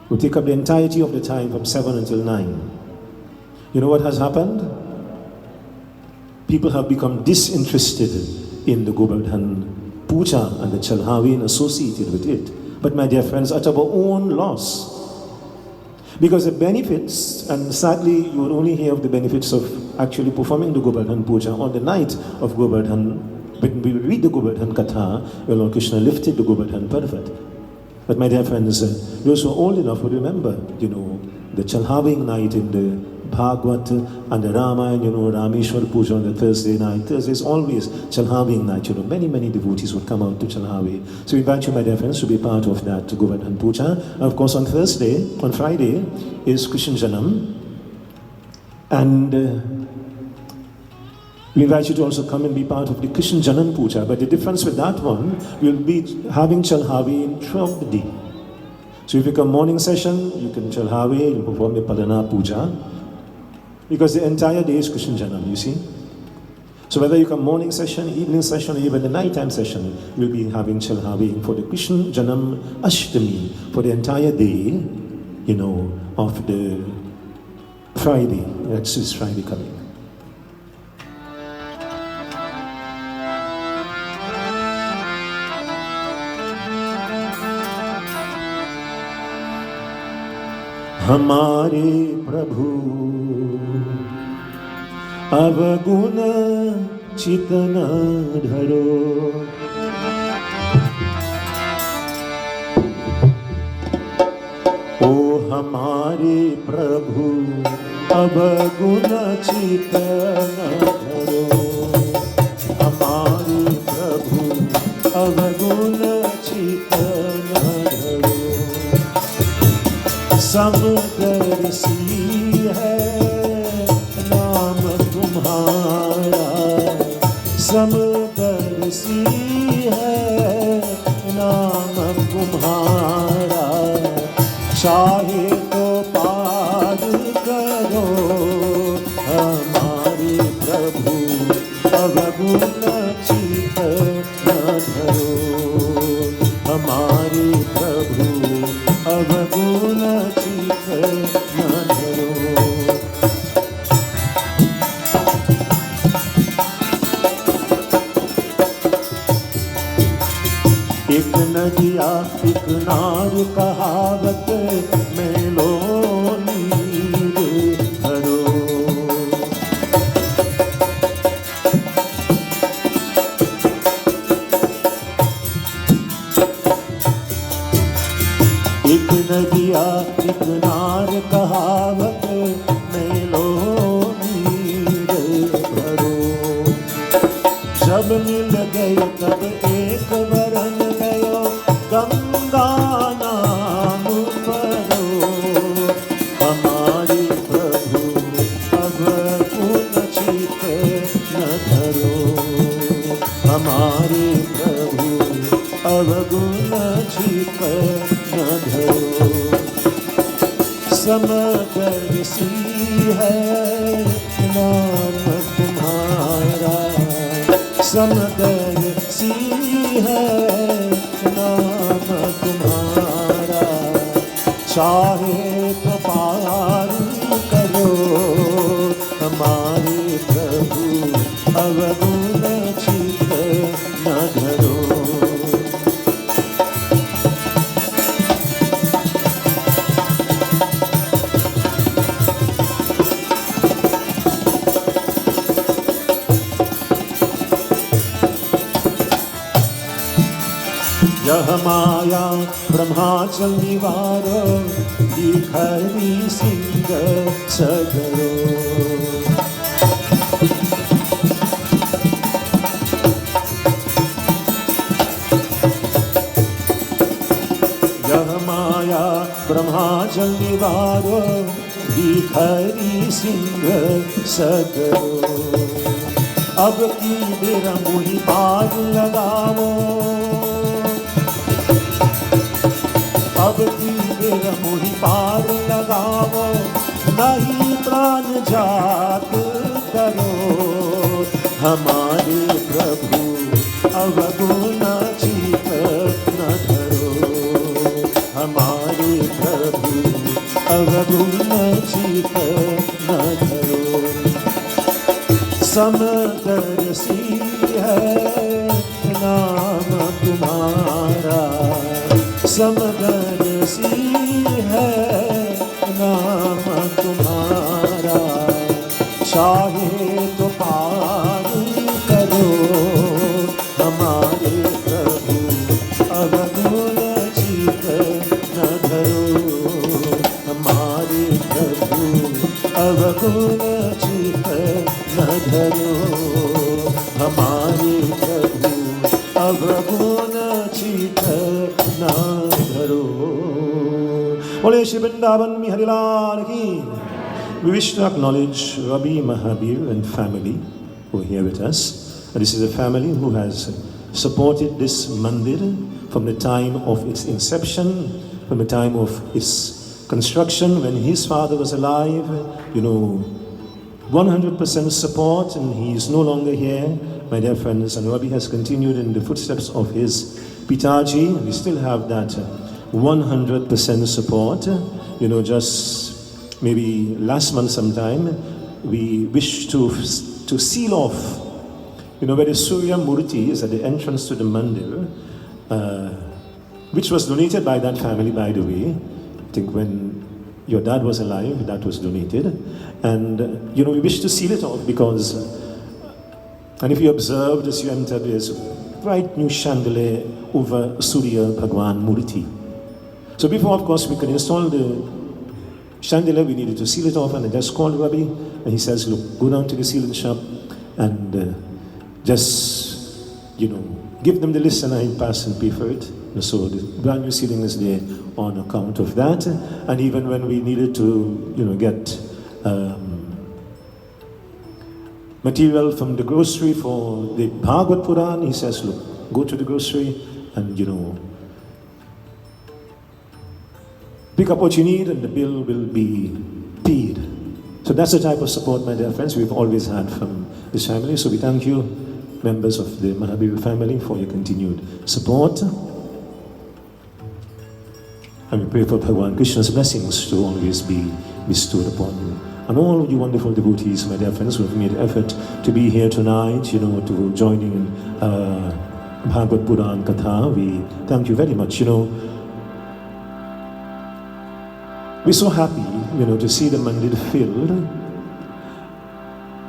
We take up the entirety of the time from 7 until 9. You know what has happened? People have become disinterested in the Govardhan Puja and the Chalhavi associated with it. But my dear friends, at our own loss. Because the benefits, and sadly you will only hear of the benefits of actually performing the Govardhan Puja on the night of Govardhan. When we read the Govardhan Katha, where Lord Krishna lifted the Govardhan Parvat. But my dear friends, those who are old enough will remember, the Chalhaving night in the Bhagwat and the Ramayana, Rameshwar Puja on the Thursday night. Thursday is always Chalhaving night, many, many devotees would come out to Chalhavi. So we invite you, my dear friends, to be part of that Govardhan Puja. And of course on Friday is Krishna Janam. And we invite you to also come and be part of the Krishna Janam Puja. But the difference with that one, we'll be having Chalhavi throughout the day. So if you come morning session, you can Chalhavi, you perform the Padana Puja. Because the entire day is Krishna Janam, you see. So whether you come morning session, evening session, or even the nighttime session, we'll be having Chalhavi for the Krishna Janam Ashtami, for the entire day, of the Friday. That's this Friday coming. हमारे प्रभु अवगुण चितन धरो ओ हमारे प्रभु अवगुण चितन धरो हमारे प्रभु अवगुण चितन धरो समदर्शी है नाम तुम्हारा समदर्शी है नाम तुम्हारा चाहे तो पार करो हमारे प्रभु अवगुण चित न धरो हमारे प्रभु अवगुण चित न धरो एक नदिया एक नार कहावत में लो नीर धरो एक नदिया एक नार कहावत में लो नीर भरो जब मिल गए तब एक वरन गयो गंगा नाम परो हमारे प्रभु अवगुण चित न धरो हमारे प्रभु अवगुण चित न धरो समदर्शी है नाम तुम्हारा समदर्शी है नाम तुम्हारा चाहे तो पार करो हमारे प्रभु अवगुण चित न धरो यह माया ब्रह्माचल निवारो दिखरी सिंह सगरो ब्रह्माचल निवारो भिखारी सिंह सदरो अब की बेर मुहि पार लगावो अब की बेर मुहि पार लगावो नहीं प्राण जात करो हमारे प्रभु अवगुण चित न धरो हमारे प्रभु अवगुण चित न धरो समदर्शी है नाम तुम्हारा समदर्शी है नाम तुम्हारा चाहे तो पार करो हमारे प्रभु अवगुण चित न धरो हमारे प्रभु अवगुण चित न धरो हमारे प्रभु अवगुण चित न धरो। बोले श्री वृंदावन में हरिलाल की। We wish to acknowledge Rabbi Mahabir and family who are here with us. This is a family who has supported this mandir from the time of its inception, from the time of its construction when his father was alive, 100% support, and he is no longer here, my dear friends. And Rabbi has continued in the footsteps of his Pitaji. We still have that 100% support. Just maybe last month sometime, we wish to seal off, where the Surya Murti is at the entrance to the mandir, which was donated by that family, by the way. I think when your dad was alive, that was donated. And, we wish to seal it off because, and if you observed as you entered, there's a bright new chandelier over Surya Bhagwan Murti. So before, of course, we could install the chandelier, we needed to seal it off, and I just called Rabbi, and he says, look, go down to the sealing shop and just, give them the list and I'll pass and pay for it. And so the brand new sealing is there on account of that. And even when we needed to, get material from the grocery for the Bhagwat Puran, he says, look, go to the grocery and, pick up what you need and the bill will be paid. So that's the type of support, my dear friends, we've always had from this family. So we thank you, members of the Mahabir family, for your continued support. And we pray for Bhagavan Krishna's blessings to always be bestowed upon you. And all you wonderful devotees, my dear friends, who have made effort to be here tonight, to joining in Bhagwat Puran Katha, we thank you very much. We're so happy, to see the mandir filled.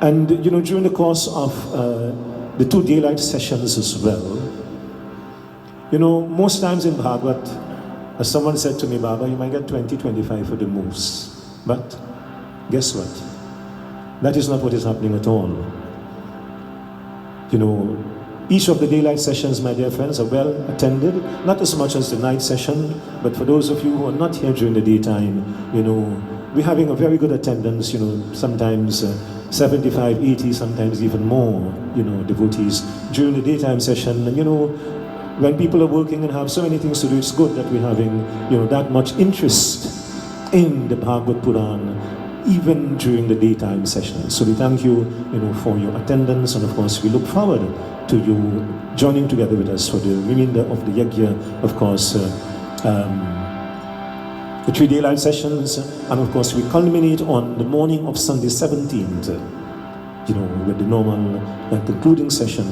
And, during the course of the 2 daylight sessions as well, most times in Bhagwat, as someone said to me, Baba, you might get 20, 25 for the most. But guess what? That is not what is happening at all. Each of the daylight sessions, my dear friends, are well attended, not as much as the night session, but for those of you who are not here during the daytime, we're having a very good attendance, sometimes 75, 80, sometimes even more, devotees during the daytime session. And, when people are working and have so many things to do, it's good that we're having, that much interest in the Bhagwat Puran, even during the daytime sessions. So we thank you, for your attendance, and of course we look forward to you joining together with us for the remainder of the Yajna, of course, the 3 daylight sessions, and of course we culminate on the morning of Sunday 17th, with the normal concluding session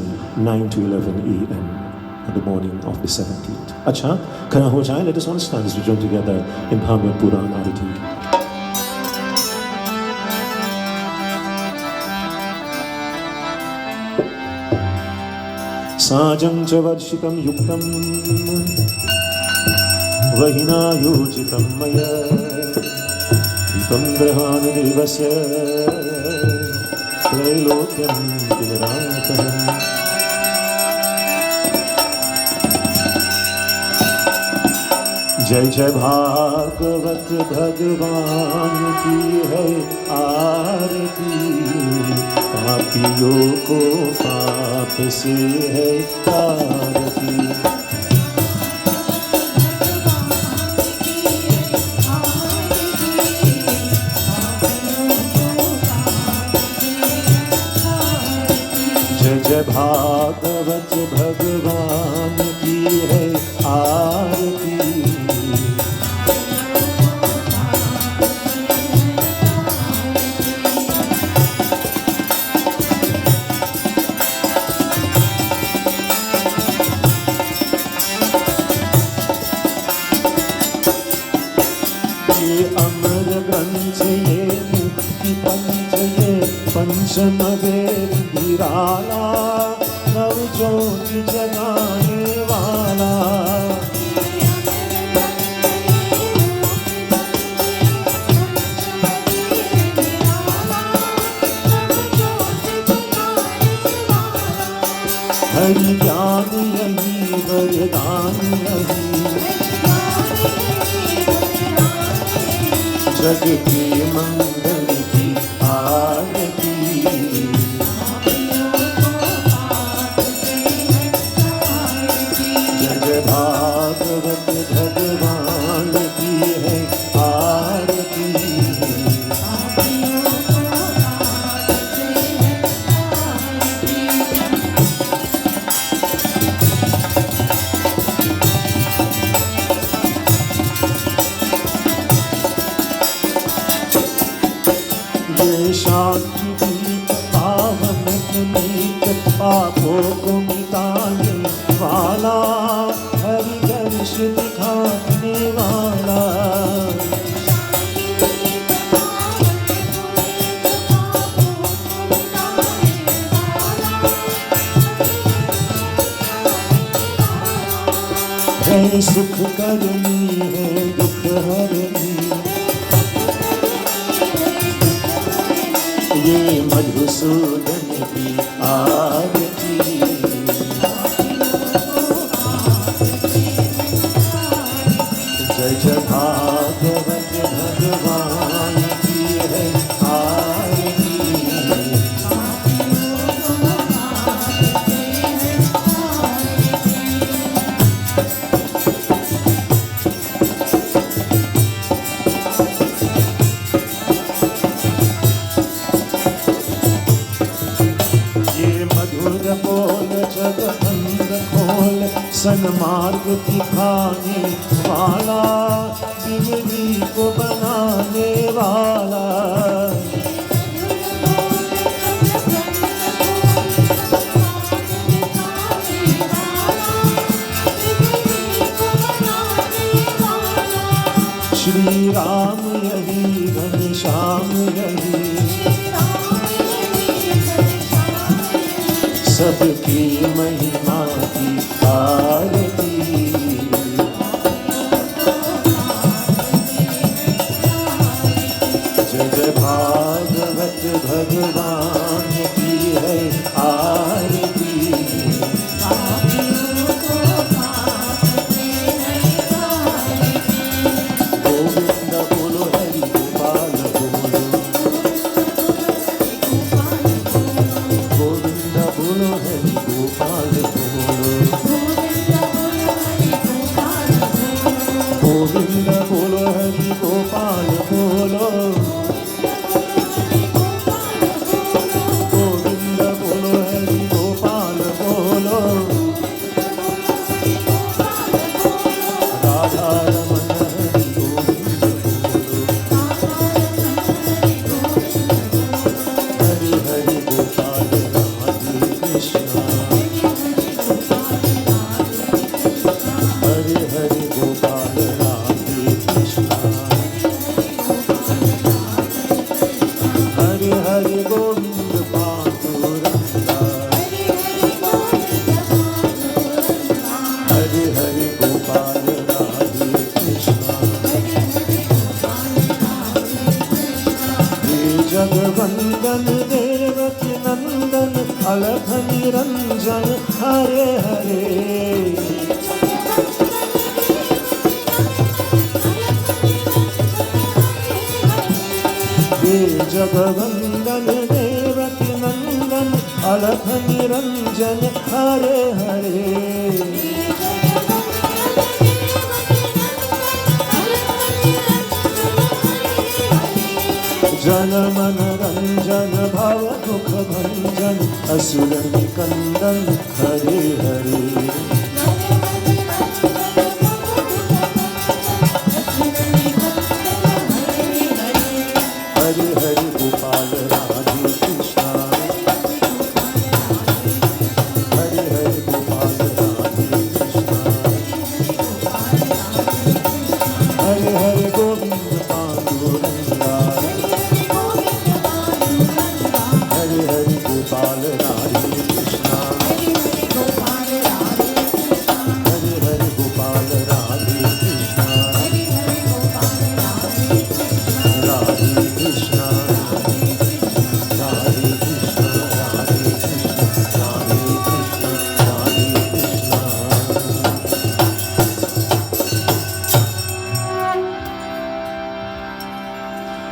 9 to 11 a.m. on the morning of the 17th. Acha, khara ho jaye, let us all stand as we join together in Bhagwat Puran Arati. Sajam cha varshitam yuktam vahinayojitam maya Vikam grahana devasya Trailokyam vinaratam जय जय भागवत भगवान की है आरती, पापियों को पाप से है तारती। जय जय भागवत भगवान की है आरती, अमर ग्रंथ ये मुक्ति पंच ये पंचम वेद निराला, नव ज्योति जगाने वाला। हरि ज्ञान यही वरदान यही, जग के मंगल की आरती। जय जय भागवत भगवान की है आरती, शांति दीप पावन पुनीत, पापों को मिटाने वाला, हरि दर्श दिखाने वाला। है सुख करनी है दुख हरनी, ये मधुसूदन की आरती। जय जय भागवत भगवान की है आरती, बोल जग बंद खोल, सन्मार्ग दिखाने वाला, बिगड़ी को बनाने वाला। श्री राम यही घनश्याम यही, सबकी महिमा की आरती। जय जय भागवत भगवान की है आरती, गोविंद बोलो हरि गोपाल बोलो, गोविंद बोलो हरि गोपाल बोलो, गोविंद बोलो हरि गोपाल बोलो, गोविंद बोलो हरि गोपाल बोलो। राधा रमन हरि गोविंद बोलो, हरि हरि गोपाल राधे कृष्णा, हरि हरि गोपाल राधे कृष्णा, हरि हरि गोविंद पांडुरंगा, हरि हरि गोपाल राधे कृष्णा। हे जगवंदन देवकी नंदन अलख निरंजन हरे हरे, जगवंदन देवकी नंदन अलख निरंजन हरे हरे जन मन रंजन भव दुख भंजन असुर निकंदन Hare Hare Hare Hare Gopal Radhe Krishna Hare Hare Gopal Radhe Krishna Hare Hare Govind Panduranga Hare Hare Gopal Radhe Krishna Hare Hare Gopal Radhe Krishna Radhe Krishna Radhe Krishna Radhe Krishna Radhe Krishna Radhe Krishna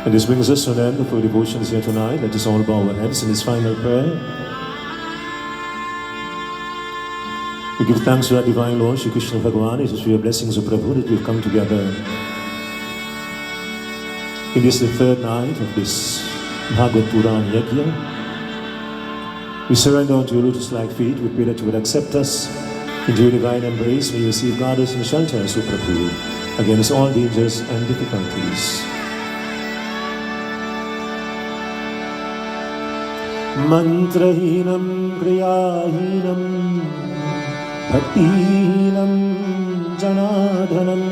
And this brings us to the end of our devotions here tonight. Let us all bow our heads in this final prayer. We give thanks to our Divine Lord, Shri Krishna Bhagwan. It is for your blessings, O Prabhu, that we have come together in this, the third night of this Bhagwat Puran Yajna. We surrender unto your lotus-like feet. We pray that you would accept us into your divine embrace. May you receive guidance and shelter us, O Prabhu, against all dangers and difficulties. Mantrahinam kriyahinam bhaktihinam janadhanam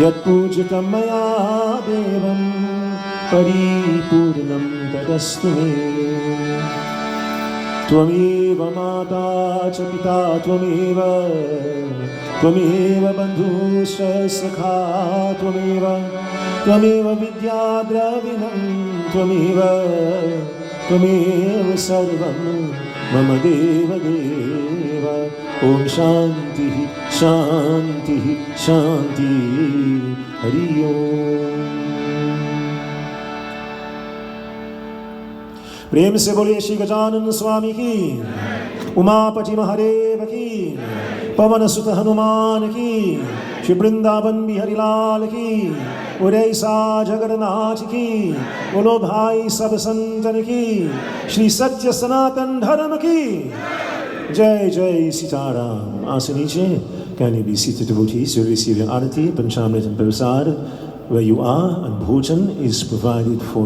yat pujitam maya devam paripurnam tadastu me Tvameva mata cha pita tvameva bandhuscha sakha tvameva vidya dravinam Tvameva sarvam mama deva deva Om Shanti Shanti Shanti Hari Om प्रेम से बोलिए श्री गजानन स्वामी की उमापति महादेव की पवन सुत हनुमान की श्री वृंदावन बिहारी लाल की उड़ैसा जगन्नाथ की बोलो भाई सब संतन की श्री सत्य सनातन धर्म की जय जय सीताराम आसन नीचे can you be seated devotees you receive your arati panchamrit and prasad where you are and bhojan is provided for